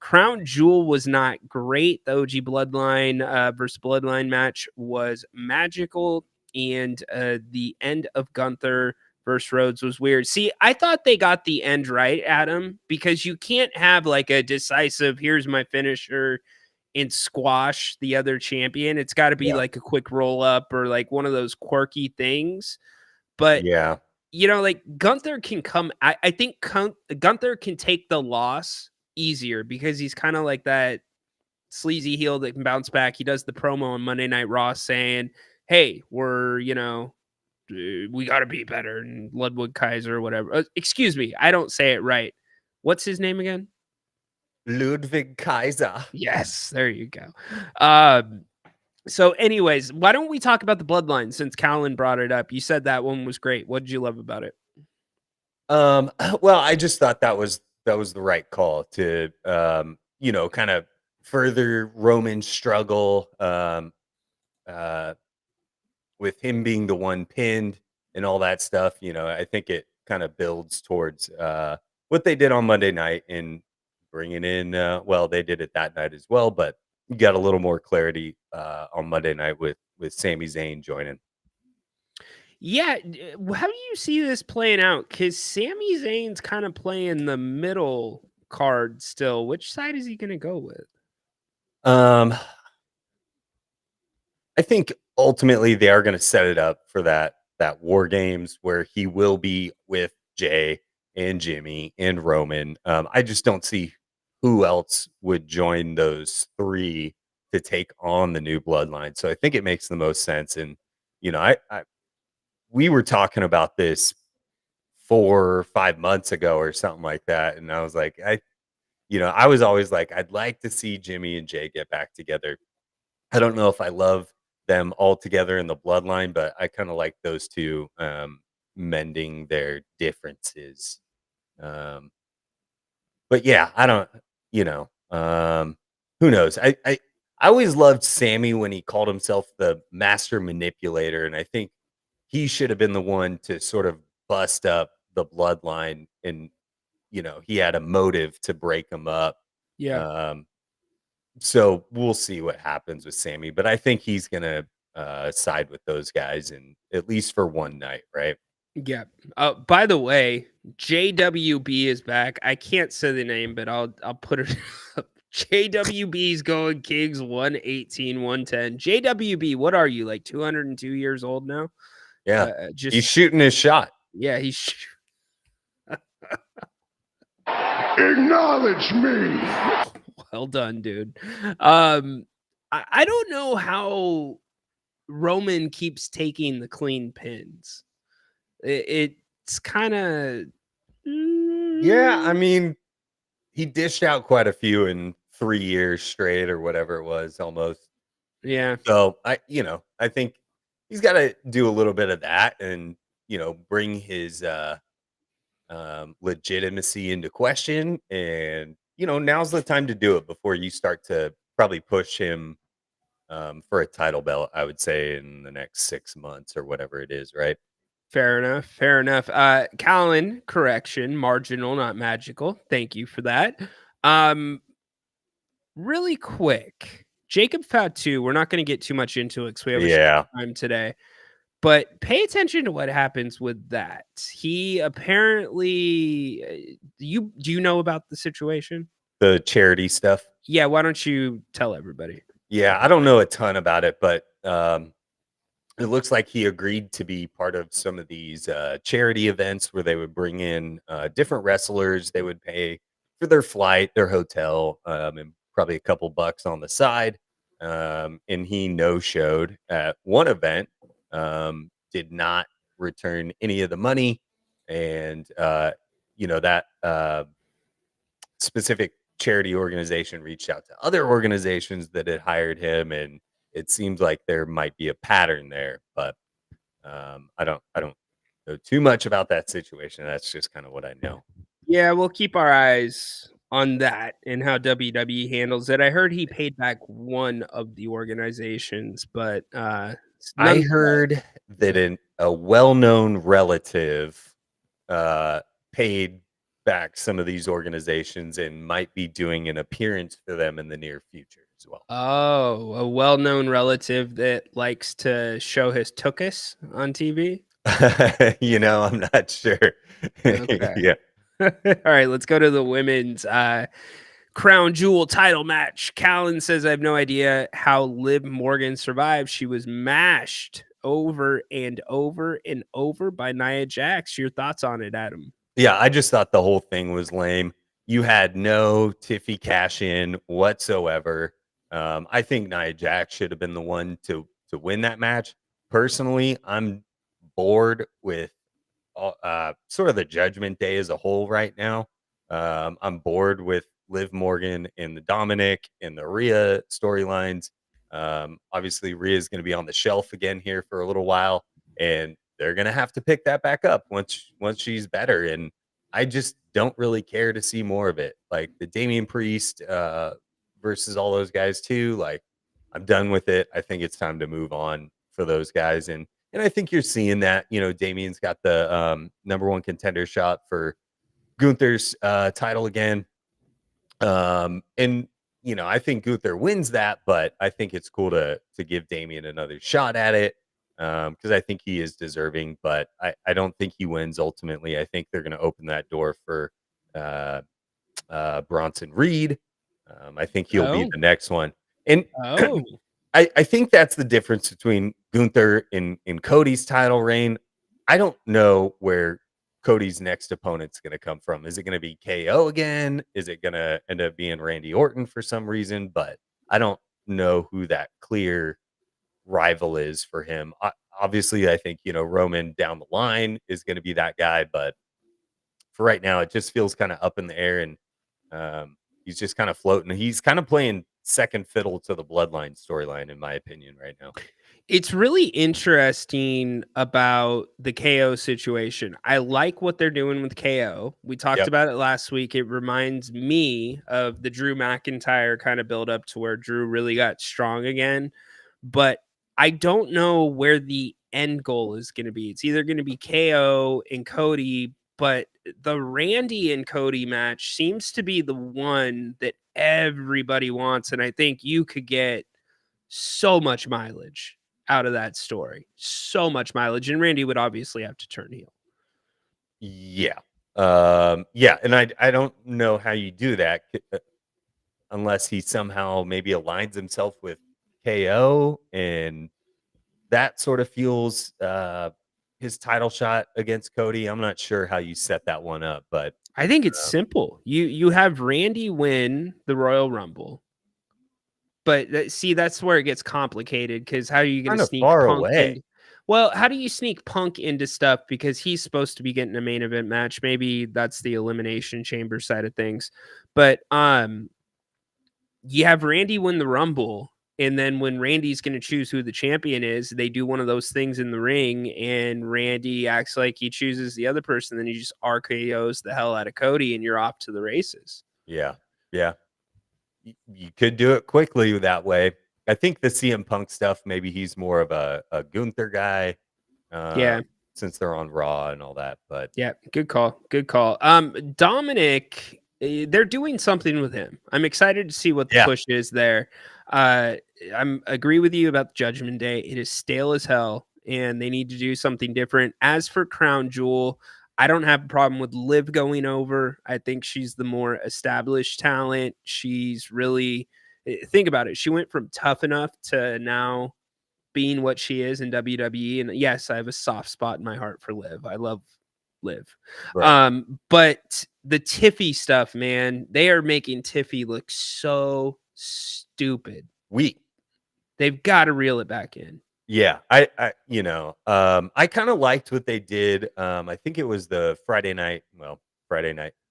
Crown Jewel was not great. The OG Bloodline versus Bloodline match was magical. And the end of Gunther versus Rhodes was weird. See, I thought they got the end right, Adam, because you can't have like a decisive, here's my finisher, and squash the other champion. It's got to be like a quick roll up or like one of those quirky things. But, Yeah. you know, like Gunther can come. I think Gunther can take the loss easier because he's kind of like that sleazy heel that can bounce back. He does the promo on Monday Night Raw saying, hey, we're, you know, we got to be better, and Ludwig Kaiser or whatever. Excuse me, I don't say it right. What's his name again? Ludwig Kaiser. Yes, there you go. So anyways, why don't we talk about the Bloodline since Callan brought it up? You said that one was great. What did you love about it? Well, I just thought that was the right call to you know, kind of further Roman's struggle with him being the one pinned and all that stuff. You know, I think it kind of builds towards what they did on Monday night and bringing in well, they did it that night as well, but you got a little more clarity on Monday night with Sami Zayn joining. Yeah, how do you see this playing out? Because Sami Zayn's kind of playing the middle card still. Which side is he going to go with? I think ultimately they are going to set it up for that War Games where he will be with Jay and Jimmy and Roman. I just don't see who else would join those three to take on the new Bloodline. So I think it makes the most sense. And you know, we were talking about this 4 or 5 months ago or something like that, and I was like, I was always like, I'd like to see Jimmy and Jay get back together. I don't know if I love them all together in the Bloodline, but I kind of like those two mending their differences. But yeah, I don't, you know, who knows? I always loved Sammy when he called himself the master manipulator, and I think he should have been the one to sort of bust up the Bloodline, and you know, he had a motive to break them up. Yeah. So we'll see what happens with Sammy, but I think he's gonna side with those guys, and at least for one night, right? Yeah. By the way, JWB is back. I can't say the name, but I'll put it up. JWB's going Kings 118, 110. JWB, what are you, like 202 years old now? Yeah. He's shooting his shot. Yeah, he's Acknowledge me. well done, dude. I don't know how Roman keeps taking the clean pins. It's kind of Yeah, I mean, he dished out quite a few in 3 years straight or whatever it was, almost. Yeah. So I think he's got to do a little bit of that, and you know, bring his legitimacy into question. And you know, now's the time to do it before you start to probably push him for a title belt, I would say, in the next 6 months or whatever it is, right? Fair enough. Fair enough. Callan, correction, marginal, not magical. Thank you for that. Really quick, Jacob Fatu, we're not going to get too much into it because we have a short time today. But pay attention to what happens with that. He apparently, do you know about the situation? The charity stuff. Yeah. Why don't you tell everybody? Yeah, I don't know a ton about it, but it looks like he agreed to be part of some of these charity events where they would bring in different wrestlers. They would pay for their flight, their hotel, and probably a couple bucks on the side. And he no-showed at one event, did not return any of the money, and that specific charity organization reached out to other organizations that had hired him, and it seems like there might be a pattern there, but I don't know too much about that situation. That's just kind of what I know. Yeah, we'll keep our eyes on that and how WWE handles it. I heard he paid back one of the organizations, but I heard that a well-known relative paid back some of these organizations and might be doing an appearance for them in the near future as well. Oh, a well-known relative that likes to show his tuchus on TV. I'm not sure. Okay. Yeah. All right, let's go to the women's crown jewel title match. Callan says, I have no idea how Liv Morgan survived. She was mashed over and over and over by Nia Jax. Your thoughts on it, Adam? Yeah, I just thought the whole thing was lame. You had no Tiffy cash in whatsoever. I think Nia Jax should have been the one to win that match. Personally, I'm bored with sort of the Judgment Day as a whole right now. I'm bored with Liv Morgan and the Dominic and the Rhea storylines. Obviously, Rhea is going to be on the shelf again here for a little while, and they're going to have to pick that back up once she's better. And I just don't really care to see more of it. Like the Damian Priest versus all those guys too. Like I'm done with it. I think it's time to move on for those guys. And I think you're seeing that, Damian's got the number one contender shot for Gunther's title again. I think Gunther wins that, but I think it's cool to give Damian another shot at it because I think he is deserving, but I don't think he wins ultimately. I think they're going to open that door for Bronson Reed. I think he'll be the next one. And I think that's the difference between Gunther and Cody's title reign. I don't know where Cody's next opponent's going to come from. Is it going to be KO again? Is it going to end up being Randy Orton for some reason? But I don't know who that clear rival is for him. Obviously, I think, Roman down the line is going to be that guy. But for right now, it just feels kind of up in the air. And he's just kind of floating. He's kind of playing second fiddle to the Bloodline storyline, in my opinion, right now. It's really interesting about the KO situation. I like what they're doing with KO. We talked about it last week. It reminds me of the Drew McIntyre kind of build up to where Drew really got strong again. But I don't know where the end goal is going to be. It's either going to be KO and Cody, but the Randy and Cody match seems to be the one that everybody wants. And I think you could get so much mileage out of that story. So much mileage. And Randy would obviously have to turn heel. Yeah. And I don't know how you do that unless he somehow maybe aligns himself with KO, and that sort of fuels his title shot against Cody. I'm not sure how you set that one up, but I think it's simple. You have Randy win the Royal Rumble. But that's where it gets complicated, because how are you going to sneak far Punk away? Well, how do you sneak Punk into stuff, because he's supposed to be getting a main event match? Maybe that's the Elimination Chamber side of things. But you have Randy win the Rumble, and then when Randy's going to choose who the champion is, they do one of those things in the ring, and Randy acts like he chooses the other person, then he just RKOs the hell out of Cody, and you're off to the races. Yeah. You could do it quickly that way. I think the CM Punk stuff, maybe he's more of a Gunther guy. Since they're on Raw and all that. But yeah, good call. Dominic, they're doing something with him. I'm excited to see what the push is there. I'm agree with you about Judgment Day. It is stale as hell, and they need to do something different. As for Crown Jewel, I don't have a problem with Liv going over. I think she's the more established talent. She's really, think about it. She went from Tough Enough to now being what she is in WWE. And yes, I have a soft spot in my heart for Liv. I love live. Right. But the Tiffy stuff, man, they are making Tiffy look so stupid. They've got to reel it back in. Yeah, I kind of liked what they did. I think it was the Friday night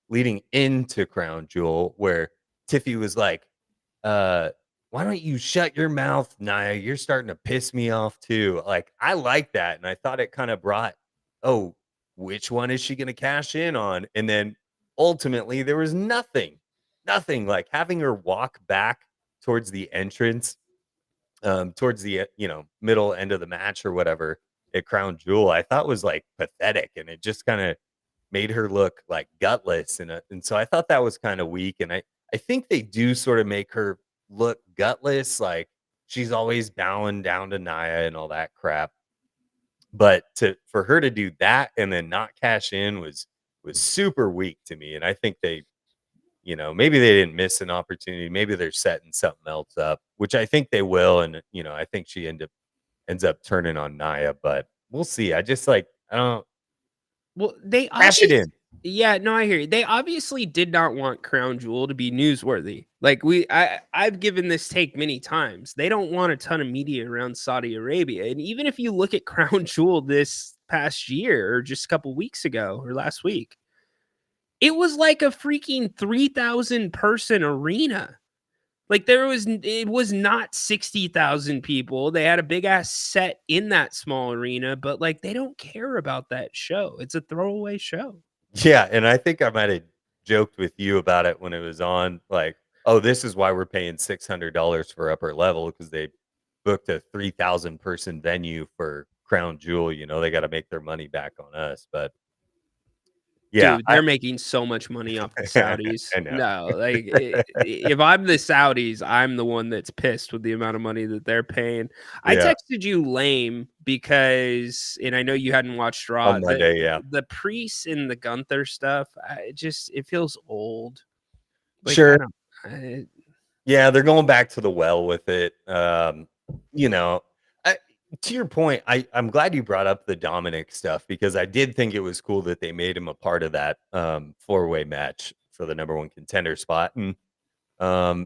leading into Crown Jewel where Tiffy was like, why don't you shut your mouth, Nia? You're starting to piss me off too. Like, I like that. And I thought it kind of brought, oh, which one is she going to cash in on? And then ultimately there was nothing like having her walk back towards the entrance, towards the, middle end of the match or whatever at Crown Jewel, I thought was like pathetic. And it just kind of made her look like gutless. And so I thought that was kind of weak. And I think they do sort of make her look gutless, like she's always bowing down to Nia and all that crap. But for her to do that and then not cash in was super weak to me. And I think they, maybe they didn't miss an opportunity. Maybe they're setting something else up, which I think they will. And I think she ends up turning on Nia, but we'll see. I don't. Well, they cash it in. Yeah, no, I hear you. They obviously did not want Crown Jewel to be newsworthy. Like I've given this take many times. They don't want a ton of media around Saudi Arabia. And even if you look at Crown Jewel this past year or just a couple weeks ago or last week, it was like a freaking 3,000 person arena. Like it was not 60,000 people. They had a big ass set in that small arena, but like they don't care about that show. It's a throwaway show. Yeah, and I think I might have joked with you about it when it was on, like, oh, this is why we're paying $600 for Upper Level, because they booked a 3,000 person venue for Crown Jewel. They got to make their money back on us. But yeah, dude, they're making so much money off the Saudis. I know. No, like if I'm the Saudis, I'm the one that's pissed with the amount of money that they're paying. I texted you lame because, and I know you hadn't watched Raw on Monday. The Priest and the Gunther stuff. It feels old. Like, sure. Yeah, they're going back to the well with it. To your point, I'm glad you brought up the Dominic stuff, because I did think it was cool that they made him a part of that 4-way match for the number one contender spot. And the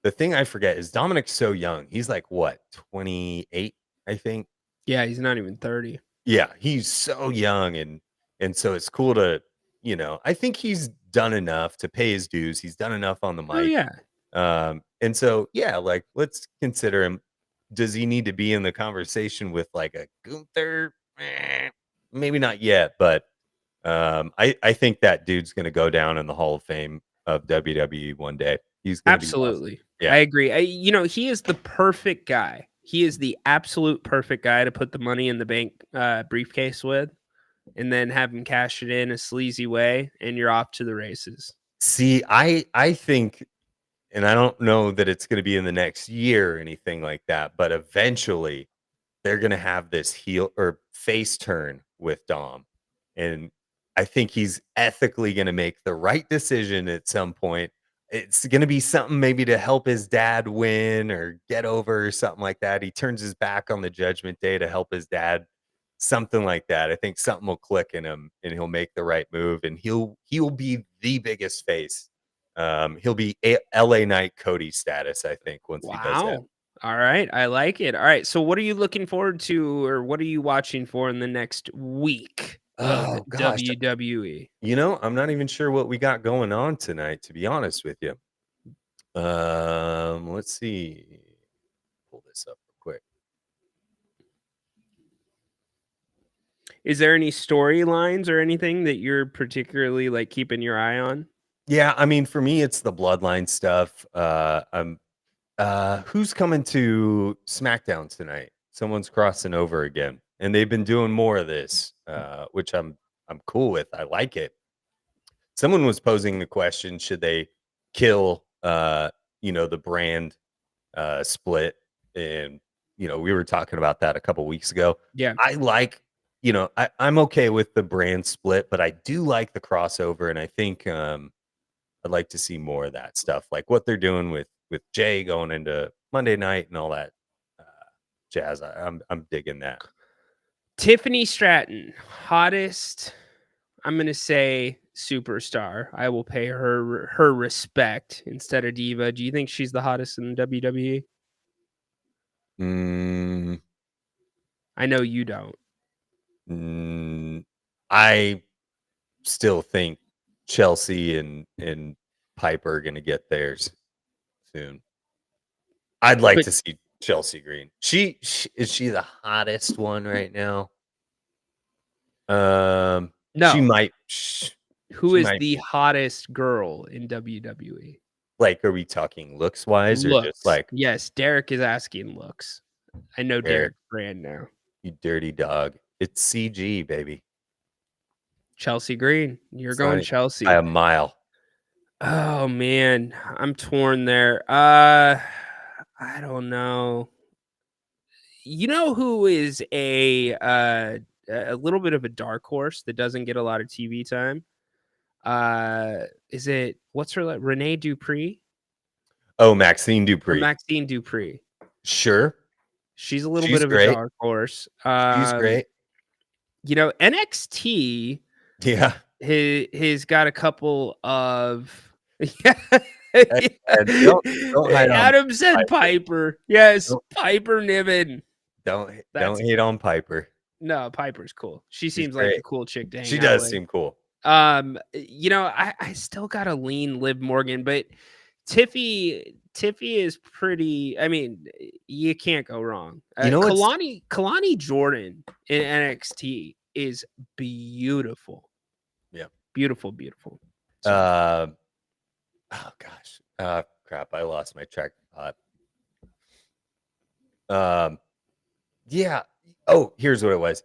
thing I forget is Dominic's so young. He's like what, 28, I think. Yeah, he's not even 30. Yeah, he's so young, and so it's cool to, I think he's done enough to pay his dues. He's done enough on the mic. Oh yeah. And so yeah, like let's consider him. Does he need to be in the conversation with like a Gunther? Maybe not yet, but I think that dude's going to go down in the Hall of Fame of WWE one day. He's gonna absolutely. Be awesome. Yeah, I agree. He is the perfect guy. He is the absolute perfect guy to put the Money in the Bank briefcase with, and then have him cash it in a sleazy way, and you're off to the races. See, I think. And I don't know that it's going to be in the next year or anything like that, but eventually they're going to have this heel or face turn with Dom. And I think he's ethically going to make the right decision at some point. It's going to be something maybe to help his dad win or get over or something like that. He turns his back on the Judgment Day to help his dad, something like that. I think something will click in him and he'll make the right move, and he'll be the biggest face. He'll be LA Knight Cody status, I think, once he does that. All right, I like it. All right, so what are you looking forward to, or what are you watching for in the next week of WWE? I'm not even sure what we got going on tonight, to be honest with you. Let's see. Pull this up real quick. Is there any storylines or anything that you're particularly like keeping your eye on? Yeah, I mean, for me, it's the Bloodline stuff. Who's coming to SmackDown tonight? Someone's crossing over again, and they've been doing more of this, which I'm cool with. I like it. Someone was posing the question: should they kill, the brand split? And we were talking about that a couple weeks ago. Yeah, I like. I'm okay with the brand split, but I do like the crossover, and I think I'd like to see more of that stuff, like what they're doing with Jay going into Monday night and all that jazz. I'm digging that. Tiffany Stratton, hottest. I'm gonna say superstar. I will pay her respect instead of diva. Do you think she's the hottest in the WWE? Mm, I know you don't. I still think Chelsea and Piper are going to get theirs soon. I'd like But- to see Chelsea Green. She is she the hottest one right now? No. She might. Who she is might the be. hottest girl in WWE? Like, are we talking looks wise or Looks. just like Yes, Derek is asking looks. I know Derek. Derek Brand now. you dirty dog? It's CG, baby. Chelsea Green. You're going Sonny, Chelsea. by a mile. Oh man, I'm torn there. I don't know. You know who is a little bit of a dark horse that doesn't get a lot of TV time? Is it what's her Renee Dupree? Oh, Maxine Or Dupree. Maxine Dupree. Sure. She's a little She's bit of great. a dark horse. She's great. You know, NXT Yeah. he's got a couple of don't hide on Adam said Piper. Yes, Don't- Piper Niven. Don't That's- hate on Piper. No, Piper's cool. She seems like great. a cool chick to hang She out does with. seem cool. You know, I still gotta lean Liv Morgan, but Tiffy is pretty. I mean, you can't go wrong. You know what's- Kalani Jordan in NXT is beautiful. Yeah. Beautiful. Oh gosh. Crap, I lost my track of thought. Yeah. Oh, here's what it was.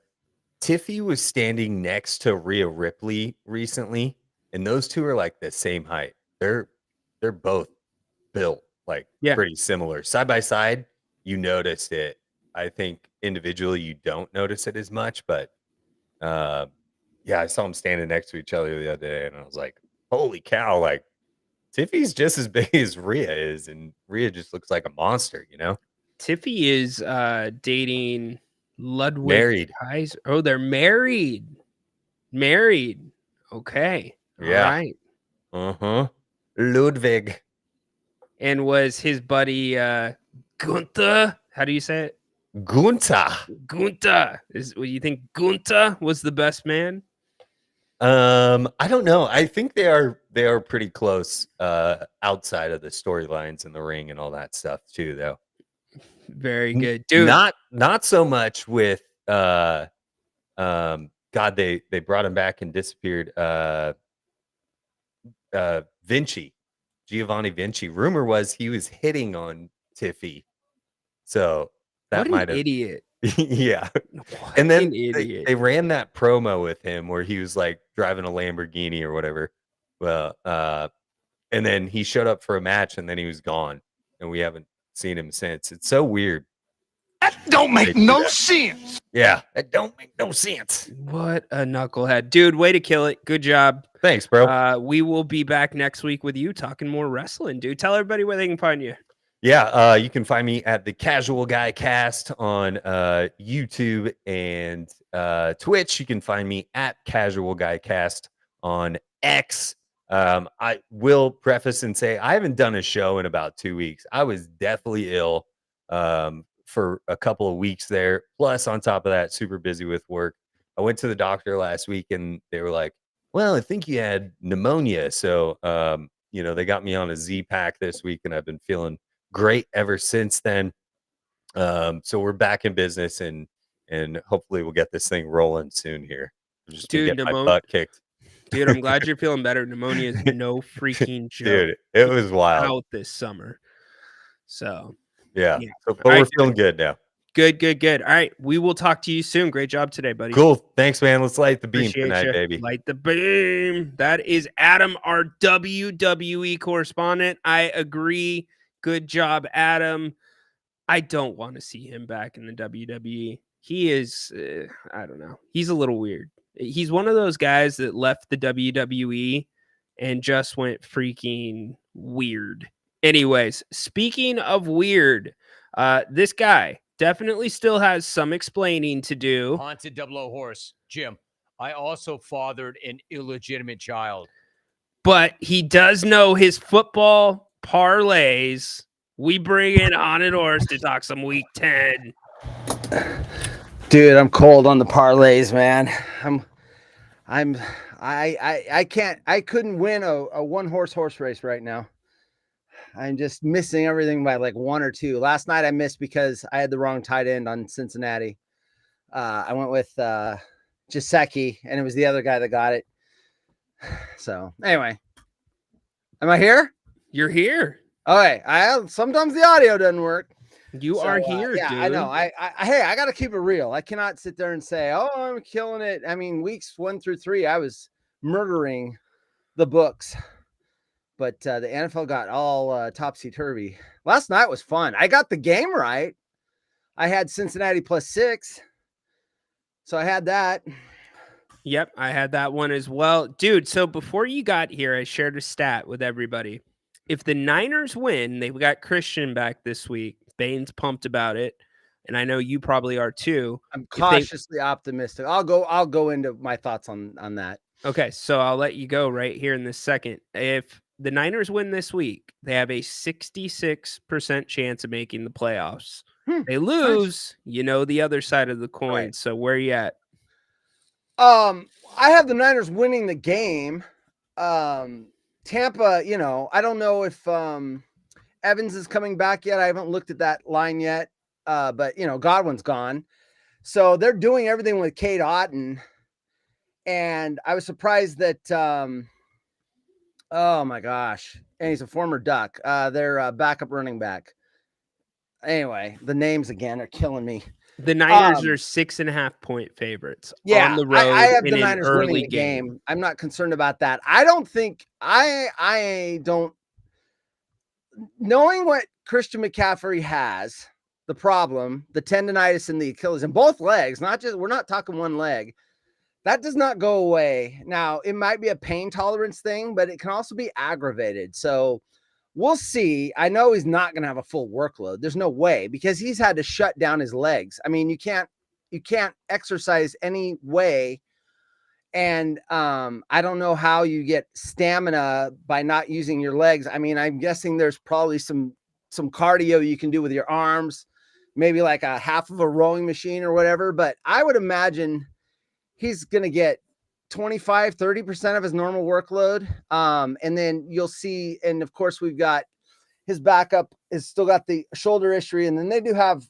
Tiffy was standing next to Rhea Ripley recently, and those two are like the same height. They're both built like Yeah. pretty similar. Side by side, you noticed it. I think individually you don't notice it as much, but yeah, I saw them standing next to each other the other day, and I was like, holy cow, like Tiffy's just as big as Rhea is, and Rhea just looks like a monster, you know? Tiffy is dating Ludwig Married. Kaiser. Oh, they're married. Okay. Yeah. All right. Uh-huh. Ludwig. And was his buddy Gunther? How do you say it? Gunther. Is what you think Gunther was the best man? I don't know. I think they are pretty close outside of the storylines in the ring and all that stuff too, though. Very good. Dude. Not so much with God, they brought him back and disappeared. Giovanni Vinci. Rumor was he was hitting on Tiffy. So that what might an have idiot. yeah. What And then an idiot. they ran that promo with him where he was like driving a Lamborghini or whatever. Well, and then he showed up for a match and then he was gone, and we haven't seen him since. It's so weird. That don't They make do no that. sense. Yeah, that don't make no sense. What a knucklehead. Dude, way to kill it. Good job. Thanks, bro. We will be back next week with you talking more wrestling, dude. Tell everybody where they can find you. Yeah, you can find me at the Casual Guy Cast on YouTube and Twitch. You can find me at Casual Guy Cast on X. I will preface and say I haven't done a show in about 2 weeks. I was deathly ill for a couple of weeks there. Plus, on top of that, super busy with work. I went to the doctor last week and they were like, well, I think you had pneumonia. So, they got me on a Z-Pack this week and I've been feeling great ever since then. So we're back in business and hopefully we'll get this thing rolling soon here. I'm just gonna Dude, get my butt kicked. Dude, I'm glad you're feeling better. Pneumonia is no freaking joke. Dude, it was wild. Out this summer. So Yeah. Yeah. So, but All we're right, feeling good now. good. All right. We will talk to you soon. Great job today, buddy. Cool. Thanks, man. Let's light the beam Appreciate tonight, ya. baby. Light the beam. That is Adam, our WWE correspondent. I agree. Good job, Adam. I don't want to see him back in the WWE. He is, I don't know. He's a little weird. He's one of those guys that left the WWE and just went freaking weird. Anyways, speaking of weird, this guy definitely still has some explaining to do. Haunted double O horse, Jim. I also fathered an illegitimate child. But he does know his football parlays. We bring in Haunted Horse to talk some Week 10. Dude, I'm cold on the parlays, man. I couldn't win a one horse race right now. I'm just missing everything by like one or two. Last night I missed because I had the wrong tight end on Cincinnati. I went with Jasecki, and it was the other guy that got it. So anyway, am I here? You're here. Okay. Sometimes the audio doesn't work. You are here, yeah, dude. I know. Hey, I got to keep it real. I cannot sit there and say, "Oh, I'm killing it." I mean, weeks 1 through 3, I was murdering the books, but the NFL got all topsy turvy. Last night was fun. I got the game right. I had Cincinnati +6, so I had that. Yep, I had that one as well. Dude, so before you got here, I shared a stat with everybody. If the Niners win, they've got Christian back this week. Bane's pumped about it, and I know you probably are too. I'm cautiously optimistic. I'll go into my thoughts on that. Okay, so I'll let you go right here in this second. If the Niners win this week, they have a 66% chance of making the playoffs. They lose, you know the other side of the coin. Right. So where are you at? I have the Niners winning the game. Tampa, I don't know if Evans is coming back yet. I haven't looked at that line yet. But Godwin's gone. So they're doing everything with Cade Otton. And I was surprised that oh my gosh. And he's a former Duck. Their backup running back. Anyway, the names again are killing me. The Niners are 6.5-point favorients on the road. I have in the an Niners early winning the game. I'm not concerned about that. I don't think I don't knowing what Christian McCaffrey has, the problem, the tendonitis in the Achilles in both legs, we're not talking one leg. That does not go away. Now, it might be a pain tolerance thing, but it can also be aggravated. So we'll see. I know he's not going to have a full workload. There's no way because he's had to shut down his legs. I mean, you can't exercise any way. And I don't know how you get stamina by not using your legs. I mean, I'm guessing there's probably some cardio you can do with your arms, maybe like a half of a rowing machine or whatever. But I would imagine he's going to get 25-30% of his normal workload. And then you'll see, and of course we've got his backup is still got the shoulder issue. And then they do have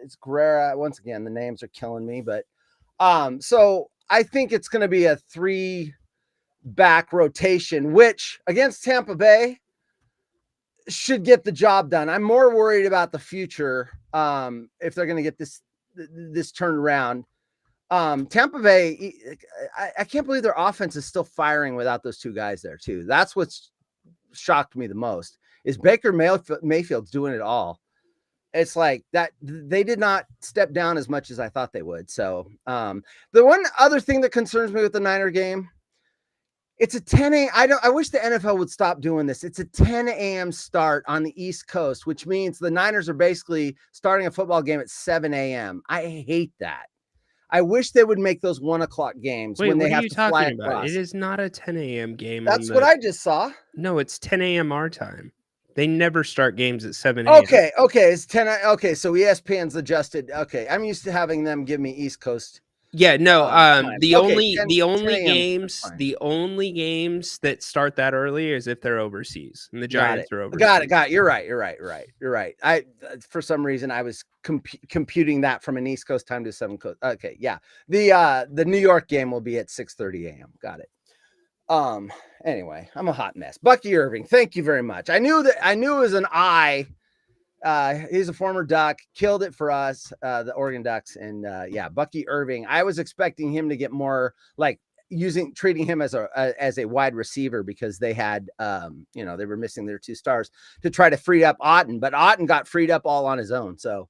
it's Guerrera. Once again, the names are killing me, but so I think it's going to be a 3-back rotation, which against Tampa Bay should get the job done. I'm more worried about the future if they're going to get this turned around. Tampa Bay, I can't believe their offense is still firing without those two guys there too. That's what's shocked me the most is Baker Mayfield's doing it all. It's like that they did not step down as much as I thought they would. So the one other thing that concerns me with the Niner game, it's a 10 a.m. I wish the NFL would stop doing this. It's a 10 a.m. start on the East Coast, which means the Niners are basically starting a football game at 7 a.m. I hate that. I wish they would make those 1 o'clock games when they have to fly across. It is not a 10 a.m. game. That's what I just saw. No, it's 10 a.m. our time. They never start games at 7 a.m. Okay. It's 10. Okay. So ESPN's adjusted. Okay. I'm used to having them give me East Coast. Yeah, no. The only 10 games that start that early is if they're overseas, and the Giants are overseas. Got it. You're right. I for some reason I was computing that from an East Coast time to 7 Coast. Okay, yeah. The New York game will be at 6:30 a.m. Got it. Anyway, I'm a hot mess. Bucky Irving, thank you very much. I knew it was an I. He's a former Duck, killed it for us, the Oregon Ducks. And Bucky Irving, I was expecting him to get more like treating him as a wide receiver because they had, they were missing their 2 stars to try to free up Otton, but Otton got freed up all on his own. So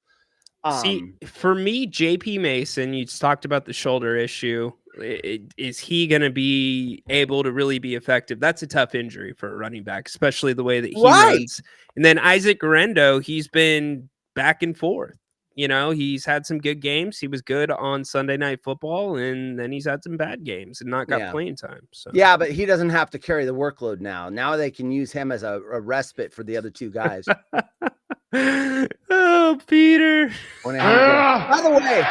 see, for me, JP Mason, you talked about the shoulder issue. Is he going to be able to really be effective? That's a tough injury for a running back, especially the way that he runs. And then Isaac Guerendo, he's been back and forth. you know, he's had some good games. He was good on Sunday Night Football, and then he's had some bad games and not got Yeah. playing time. So Yeah, but he doesn't have to carry the workload now. Now they can use him as a respite for the other two guys. Oh, Peter. By the way,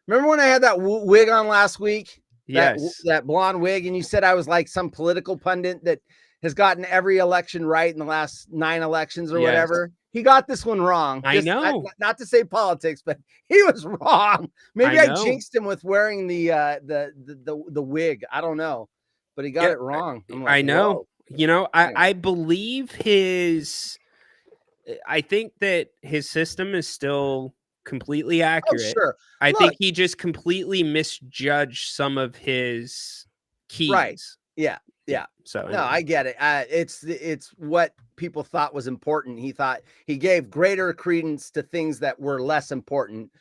remember when I had that wig on last week? Yes. That blonde wig, and you said I was like some political pundit that has gotten every election right in the last 9 elections or Yes. whatever. He got this one wrong. I know. Not to say politics, but he was wrong. Maybe I know. jinxed him with wearing the wig. I don't know, but he got Yeah, it wrong. I'm like, I know. whoa. You know, Anyway. I believe I think that his system is still completely Oh, accurate. sure. I Look. think he just completely misjudged some of his keys. Right. Yeah. Yeah. So No, anyway. I get it. It's what people thought was important. He thought he gave greater credence to things that were less important.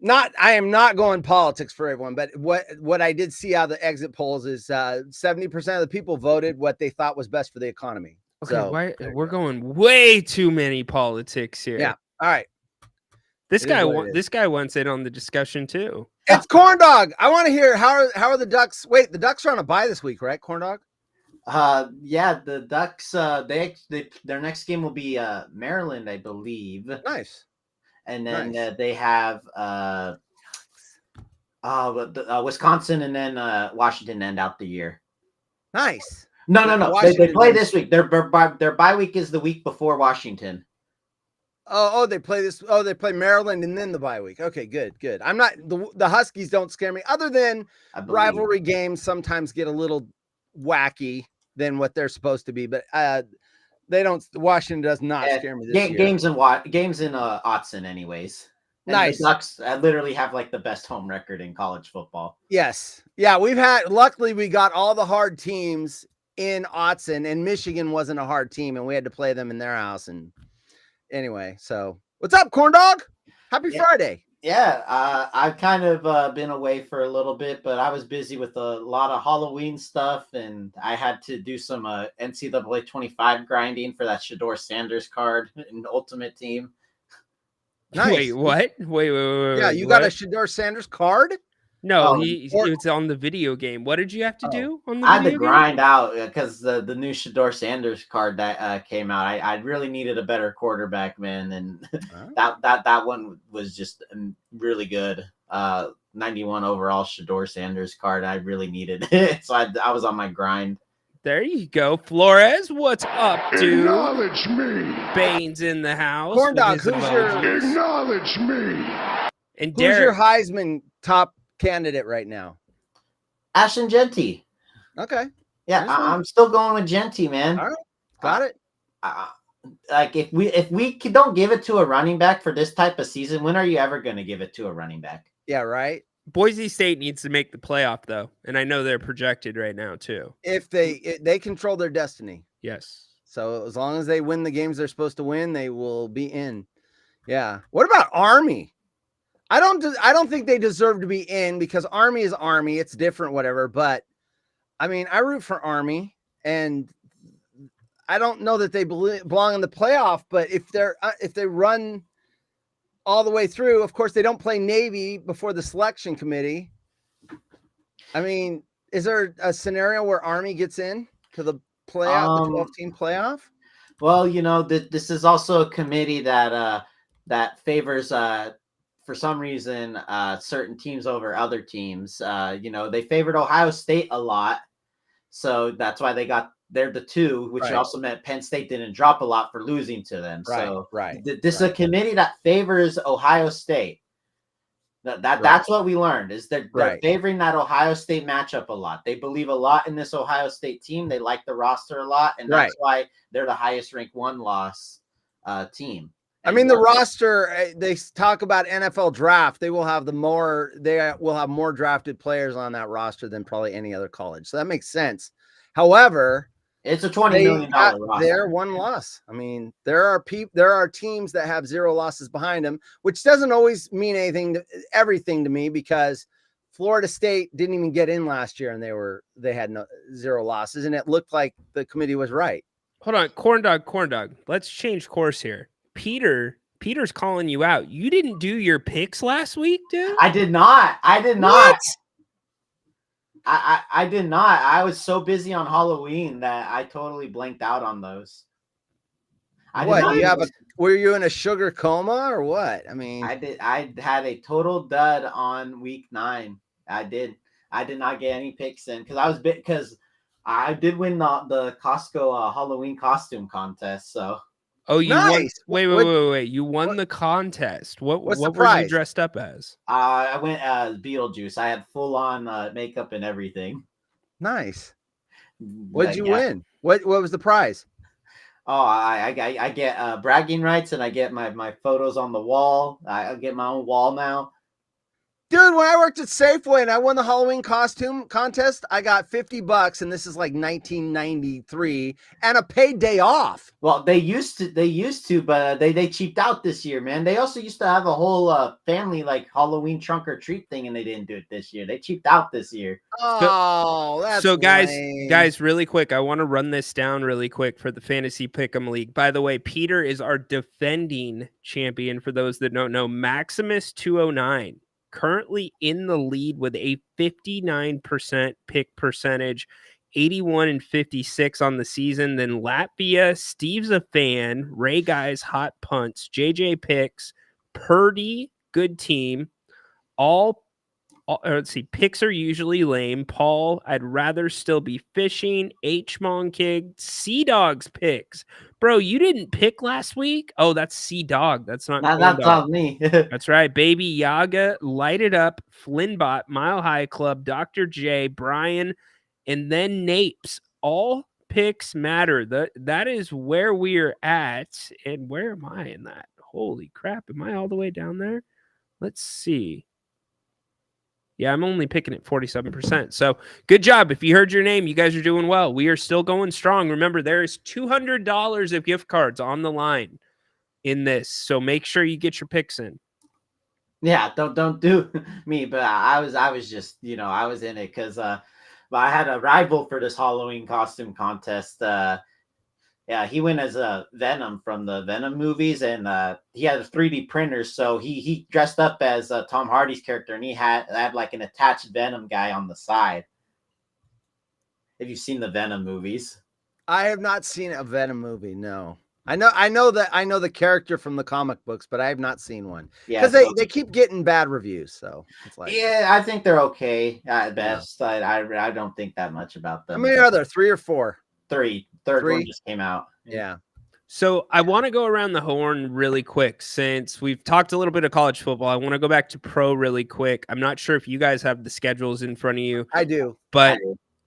I am not going politics for everyone, but what I did see out of the exit polls is 70% of the people voted what they thought was best for the economy. Okay, So, we're going way too many politics here. yeah. All right. This It guy is what it is. this guy wants in on the discussion too. It's Corn Dog. I want to hear how are the Ducks? Wait, the Ducks are on a bye this week, right? Corn Dog? Yeah, the Ducks their next game will be Maryland, I believe. Nice. And then Nice. they have Wisconsin and then Washington to end out the year. Nice. No. They Washington play is- this week. Their bye week is the week before Washington. Oh, they play this. Oh, they play Maryland and then the bye week. Okay, good. I'm not the Huskies don't scare me. Other than I believe. rivalry games sometimes get a little wacky than what they're supposed to be, but they don't. Washington does not scare me this year. Games in Autzen, anyways. And Nice. The Ducks literally have like the best home record in college football. Yes. Yeah, luckily we got all the hard teams in Autzen, and Michigan wasn't a hard team, and we had to play them in their house. And anyway, so what's up, Corn Dog? Happy Friday. Yeah, I've kind of been away for a little bit, but I was busy with a lot of Halloween stuff, and I had to do some NCAA 25 grinding for that Shedeur Sanders card in Ultimate Team. Nice. Wait, what? Wait. Yeah, you got a Shedeur Sanders card? No, Oh, it's on the video game. What did you have to do on the I had video to grind out because the new Shedeur Sanders card that came out. I really needed a better quarterback, man, and that one was just really good. 91 overall Shedeur Sanders card. I really needed it, so I was on my grind. There you go, Flores. What's up, dude? Acknowledge me. Baines in the house. Corn with Dog, his who's your- emojis. Acknowledge me. And Who's your Derek? Heisman top candidate right now? Ashton Genty. Okay. Yeah, Nice one. I'm still going with Genty, man. All right. Got it. Like if we don't give it to a running back for this type of season, when are you ever going to give it to a running back? Yeah, right. Boise State needs to make the playoff, though, and I know they're projected right now too. If they control their destiny. Yes. So as long as they win the games they're supposed to win, they will be in. Yeah. What about Army? I don't think they deserve to be in because Army is Army. It's different, whatever. But I mean, I root for Army, and I don't know that they belong in the playoff. But if they run all the way through, of course they don't play Navy before the selection committee. I mean, is there a scenario where Army gets in to the playoff, the 12-team playoff? Well, you know, this is also a committee that favors for some reason certain teams over other teams. You know, they favored Ohio State a lot, so that's why they're the 2, which Right. also meant Penn State didn't drop a lot for losing to them. Right, So right, this is a committee that favors Ohio State. That's what we learned is they're Right. favoring that Ohio State matchup a lot. They believe a lot in this Ohio State team. They like the roster a lot, and that's why they're the highest ranked 1-loss team. I mean, the roster, they talk about NFL draft. They will have more drafted players on that roster than probably any other college. So that makes sense. However, it's a $20 million roster. They're 1 loss. I mean, there are teams that have 0 losses behind them, which doesn't always mean everything to me because Florida State didn't even get in last year and they had 0 losses, and it looked like the committee was right. Hold on, corn dog. Let's change course here. Peter Peter's calling you out. You didn't do your picks last week, dude? I did not. I did not. What? I did not. I was so busy on Halloween that I totally blanked out on those. I did What not you have a? even- Were you in a sugar coma or what? I mean, I had a total dud on week 9. I did not get any picks in because I did win the Costco Halloween costume contest. So Oh, you won. Nice. Wait. You won the contest. What what's the were you prize? dressed up as? I went as Beetlejuice. I had full on makeup and everything. nice. What did Like, you yeah. win? What was the prize? Oh, I get bragging rights, and I get my photos on the wall. I get my own wall now. Dude, when I worked at Safeway and I won the Halloween costume contest, I got $50, and this is like 1993, and a paid day off. Well, they used to, but they cheaped out this year, man. They also used to have a whole family like Halloween trunk or treat thing, and they didn't do it this year. They cheaped out this year. Oh, that's So lame. guys, really quick, I want to run this down really quick for the Fantasy Pick'em League. By the way, Peter is our defending champion. For those that don't know, Maximus 209 currently in the lead with a 59% pick percentage, 81 and 56 on the season. Then Latvia, Steve's a fan, Ray Guys, hot punts, JJ picks, Purdy, good team. Let's see, picks are usually lame. Paul, I'd rather still be fishing. H Monkig, Sea Dogs picks. Bro, you didn't pick last week? Oh, that's Sea Dog. That's not Corn That's Dog. on me. That's right. Baby Yaga, Light It Up, Flynnbot, Mile High Club, Dr. J, Brian, and then Napes. All picks matter. That is where we're at. And where am I in that? Holy crap. Am I all the way down there? Let's see. Yeah, I'm only picking at 47%. So good job. If you heard your name, you guys are doing well. We are still going strong. Remember, there is $200 of gift cards on the line in this. So make sure you get your picks in. Yeah, don't do me, but I was just, I was in it because I had a rival for this Halloween costume contest. Yeah, he went as a Venom from the Venom movies, and he had a 3D printer, so he dressed up as Tom Hardy's character, and he had like an attached Venom guy on the side. Have you seen the Venom movies? I have not seen a Venom movie. No, I know the character from the comic books, but I have not seen one Yeah, because they keep getting bad reviews. So it's like, yeah, I think they're okay at best. I don't think that much about them. how many are there? 3 or 4? 3. Third one Three? just came out. Yeah. So I want to go around the horn really quick. Since we've talked a little bit of college football, I want to go back to pro really quick. I'm not sure if you guys have the schedules in front of you. I do. But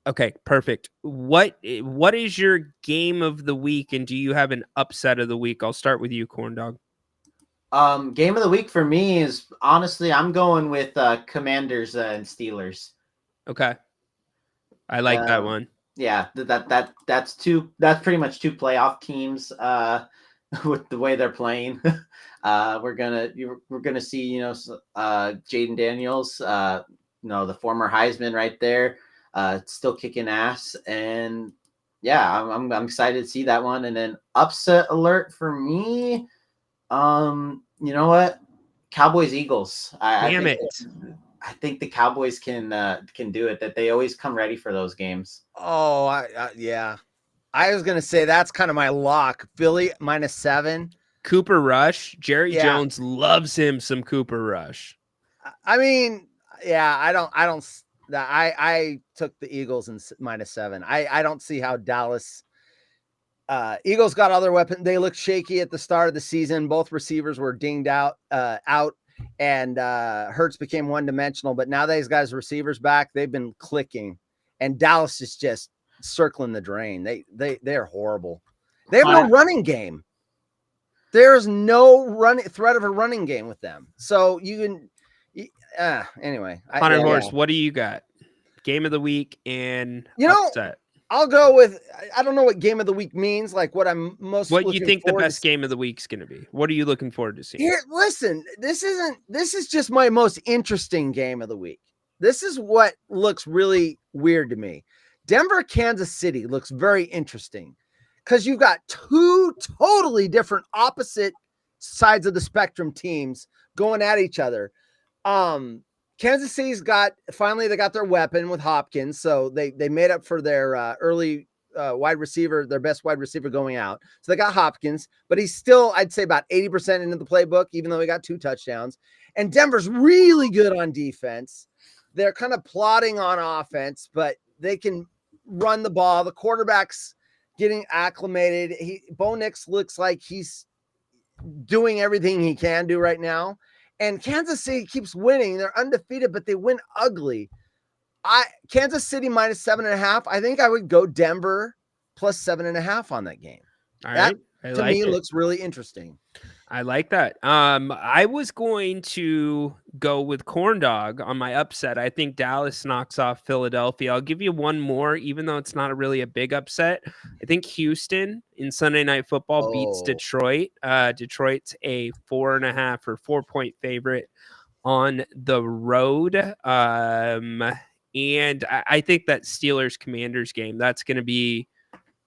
okay, perfect. What is your game of the week, and do you have an upset of the week? I'll start with you, Corn Dog. Game of the week for me is honestly, I'm going with Commanders and Steelers. Okay, I like that one. Yeah, that's pretty much 2 playoff teams with the way they're playing. We're gonna see Jaden Daniels, the former Heisman right there, still kicking ass, and yeah, I'm excited to see that one. And then upset alert for me, you know what, Cowboys Eagles. I think the Cowboys can do it. That they always come ready for those games. Oh, yeah. I was gonna say that's kind of my lock. Philly -7. Cooper Rush. Jerry Jones loves him some Cooper Rush. I mean, yeah, I took the Eagles in -7. I don't see how Dallas. Eagles got other weapons. They looked shaky at the start of the season. Both receivers were dinged out. And Hurts became one-dimensional, but now these guys' receivers back, they've been clicking, and Dallas is just circling the drain. They're horrible. They have no running game. There's no threat of a running game with them. So you can anyway. Hunter Horse, what do you got? Game of the week and upset. I'll go with, I don't know what game of the week means, like what I'm most what you think the best game of the week's going to be. What are you looking forward to seeing? Here, listen, this is just my most interesting game of the week. This is what looks really weird to me. Denver, Kansas City looks very interesting because you've got 2 totally different opposite sides of the spectrum teams going at each other. Kansas City's finally they got their weapon with Hopkins, so they made up for their early wide receiver, their best wide receiver going out. So they got Hopkins, but he's still, I'd say, about 80% into the playbook, even though he got 2 touchdowns. And Denver's really good on defense. They're kind of plodding on offense, but they can run the ball. The quarterback's getting acclimated. Bo Nix looks like he's doing everything he can do right now. And Kansas City keeps winning. They're undefeated, but they win ugly. Kansas City minus 7.5. I think I would go Denver plus 7.5 on that game. All that right. to me looks really interesting. I like that. I was going to go with Corn Dog on my upset. I think Dallas knocks off Philadelphia. I'll give you one more, even though it's not really a big upset. I think Houston in Sunday Night Football beats Detroit. Detroit's a 4.5 or 4-point favorite on the road. And I think that Steelers Commanders game, that's going to be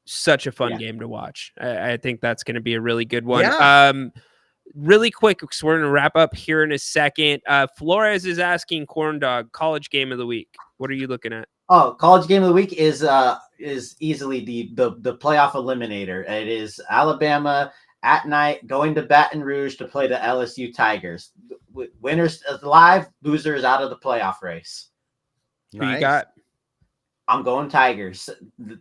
such a fun game to watch. I think that's going to be a really good one. Yeah. Really quick, because we're going to wrap up here in a second. Flores is asking Corn Dog, college game of the week. What are you looking at? Oh, college game of the week is easily the playoff eliminator. It is Alabama at night going to Baton Rouge to play the LSU Tigers. Winners alive, losers out of the playoff race. Who you got? I'm going Tigers.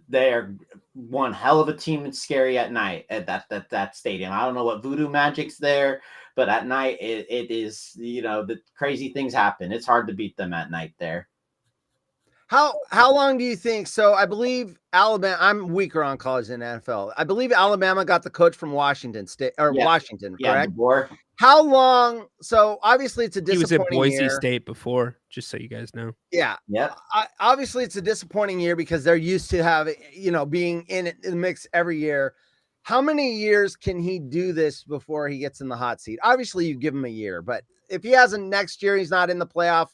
They are one hell of a team and scary at night at that stadium. I don't know what voodoo magic's there, but at night it is, the crazy things happen. It's hard to beat them at night there. How long do you think? So I believe Alabama, I'm weaker on college than NFL. I believe Alabama got the coach from Washington State Washington, correct? DeBoer. How long? So obviously it's a He was disappointing at Boise year. State before, just so you guys know. Yeah. Yep. Obviously it's a disappointing year because they're used to having, being in the mix every year. How many years can he do this before he gets in the hot seat? Obviously you give him a year, but if he hasn't next year, he's not in the playoff.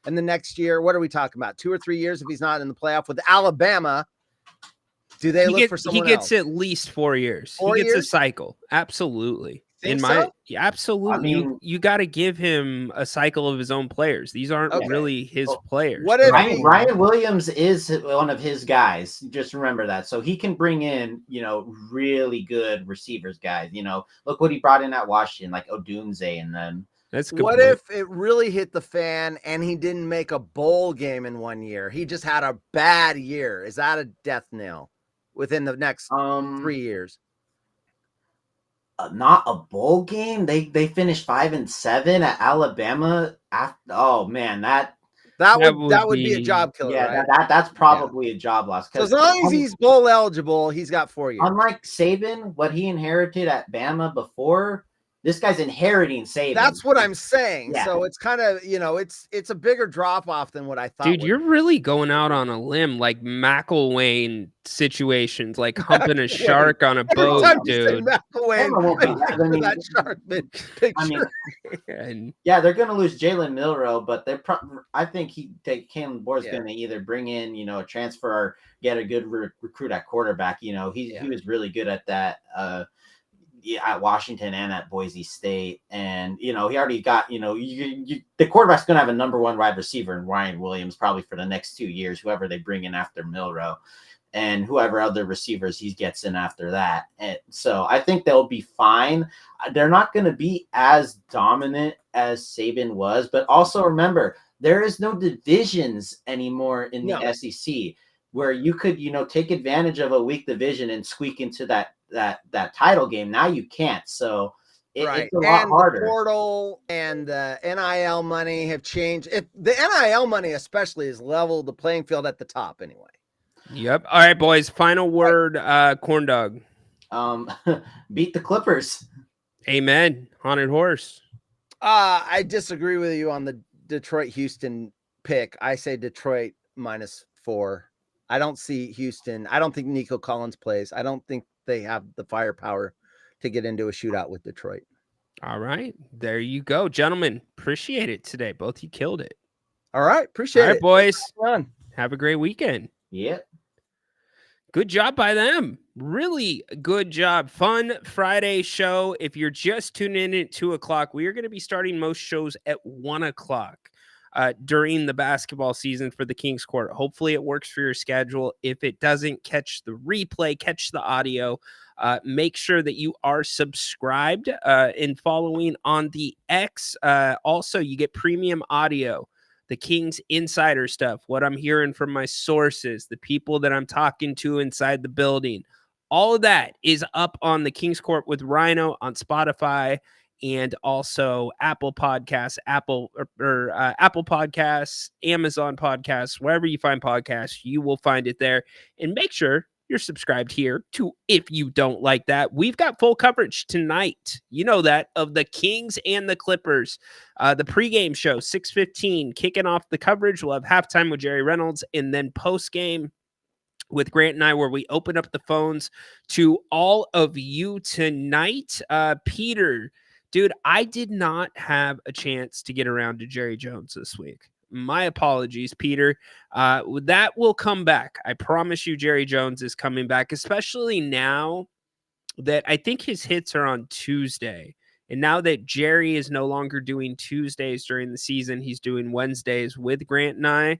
And the next year, what are we talking about? 2 or 3 years if he's not in the playoff with Alabama? Do they look for someone He gets else? at least 4 years. 4 He gets a years? cycle. Absolutely. Think so? Absolutely. I mean- you got to give him a cycle of his own players. These aren't Okay. really his players. What if Ryan Williams is one of his guys. Just remember that. So he can bring in, really good receivers guys. Look what he brought in at Washington, like Odunze and them. That's a good. What point. if it really hit the fan and he didn't make a bowl game in 1 year? He just had a bad year. Is that a death knell within the next 3 years? Not a bowl game. They finished 5-7 at Alabama. Oh man, that would be a job killer. yeah, right? that's probably a job loss. So as long as he's bowl eligible, he's got 4 years. unlike Saban, what he inherited at Bama before, this guy's inheriting Saban. That's what I'm saying. Yeah. So it's kind of, it's a bigger drop off than what I thought. Dude, you're really going out on a limb, like McElwain situations, like humping a shark on a boat, dude. Bama won't be that. I mean, that shark picture. I mean, And yeah, they're going to lose Jalen Milroe, but I think Kalen Moore's Yeah. going to either bring in, a transfer or get a good recruit at quarterback. He was really good at that. At Washington and at Boise State, and he already got the quarterback's going to have a number one wide receiver in Ryan Williams probably for the next 2 years, whoever they bring in after Milroe, and whoever other receivers he gets in after that. And so I think they'll be fine. They're not going to be as dominant as Saban was, but also remember there is no divisions anymore in the SEC where you could take advantage of a weak division and squeak into that title game. Now you can't. So it's a lot harder. The portal and the NIL money have changed. The NIL money especially has leveled the playing field at the top anyway. Yep. All right, boys. Final word, Corn Dog. Beat the Clippers. Amen. Haunted Horse. I disagree with you on the Detroit-Houston pick. I say Detroit -4. I don't see Houston. I don't think Nico Collins plays. I don't think they have the firepower to get into a shootout with Detroit. All right. There you go, gentlemen. Appreciate it today. Both you killed it. All right. Appreciate All right, it. boys. Run. Have a great weekend. Yep. Good job by them. Really good job. Fun Friday show. If you're just tuning in at 2:00, we are going to be starting most shows at 1:00 during the basketball season for the Kings Court. Hopefully it works for your schedule. If it doesn't, catch the replay, catch the audio. Make sure that you are subscribed and following on the X. Also, you get premium audio, the Kings insider stuff, what I'm hearing from my sources, the people that I'm talking to inside the building. All of that is up on the Kings Court with Rhino on Spotify and also Apple Podcasts, Apple Podcasts, Amazon Podcasts, wherever you find podcasts, you will find it there. And make sure you're subscribed here to If You Don't Like That. We've got full coverage tonight. You know that, of the Kings and the Clippers. The pregame show, 6:15, kicking off the coverage. We'll have halftime with Jerry Reynolds and then postgame with Grant and I, where we open up the phones to all of you tonight. Peter, dude, I did not have a chance to get around to Jerry Jones this week. My apologies, Peter. That will come back. I promise you Jerry Jones is coming back, especially now that I think his hits are on Tuesday. And now that Jerry is no longer doing Tuesdays during the season, he's doing Wednesdays with Grant and I.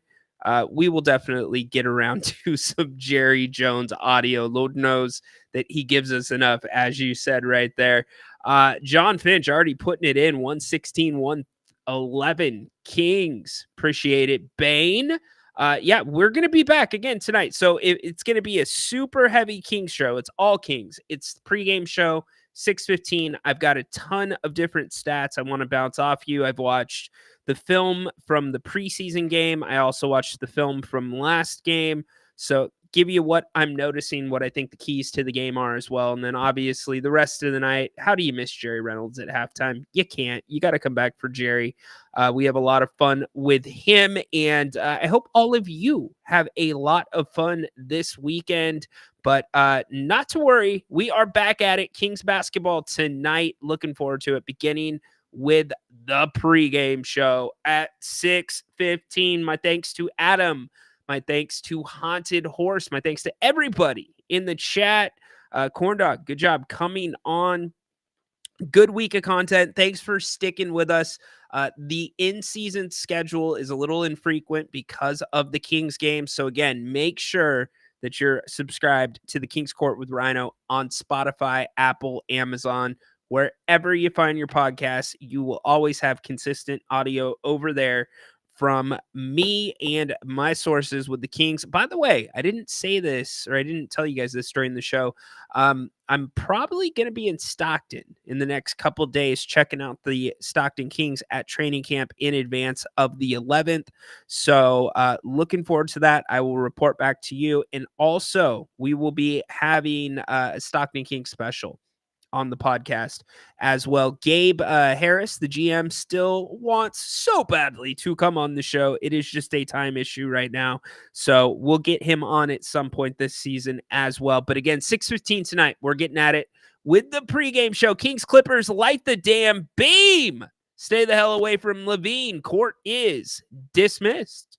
We will definitely get around to some Jerry Jones audio. Lord knows that he gives us enough, as you said right there. John Finch already putting it in, 116-111 Kings. Appreciate it. Bane, yeah, we're going to be back again tonight. So it's going to be a super heavy Kings show. It's all Kings. It's the pregame show, 6:15. I've got a ton of different stats I want to bounce off you. I've watched the film from the preseason game. I also watched the film from last game. So give you what I'm noticing, what I think the keys to the game are as well. And then obviously the rest of the night, how do you miss Jerry Reynolds at halftime? You can't. You got to come back for Jerry. We have a lot of fun with him. And I hope all of you have a lot of fun this weekend. But not to worry. We are back at it. Kings basketball tonight. Looking forward to it, beginning with the pregame show at 6:15. My thanks to Adam. My thanks to Haunted Horse. My thanks to everybody in the chat. Corndog, good job coming on. Good week of content. Thanks for sticking with us. The in-season schedule is a little infrequent because of the Kings game. So again, make sure that you're subscribed to the Kings Court with Rhino on Spotify, Apple, Amazon, wherever you find your podcasts. You will always have consistent audio over there from me and my sources with the Kings. By the way, I didn't say this, or I didn't tell you guys this during the show. I'm probably going to be in Stockton in the next couple days, checking out the Stockton Kings at training camp in advance of the 11th. So looking forward to that. I will report back to you. And also, we will be having a Stockton Kings special on the podcast as well. Gabe Harris, the GM, still wants so badly to come on the show. It is just a time issue right now. So we'll get him on at some point this season as well. But again, 6:15 tonight, we're getting at it with the pregame show. Kings Clippers, light the damn beam. Stay the hell away from Levine. Court is dismissed.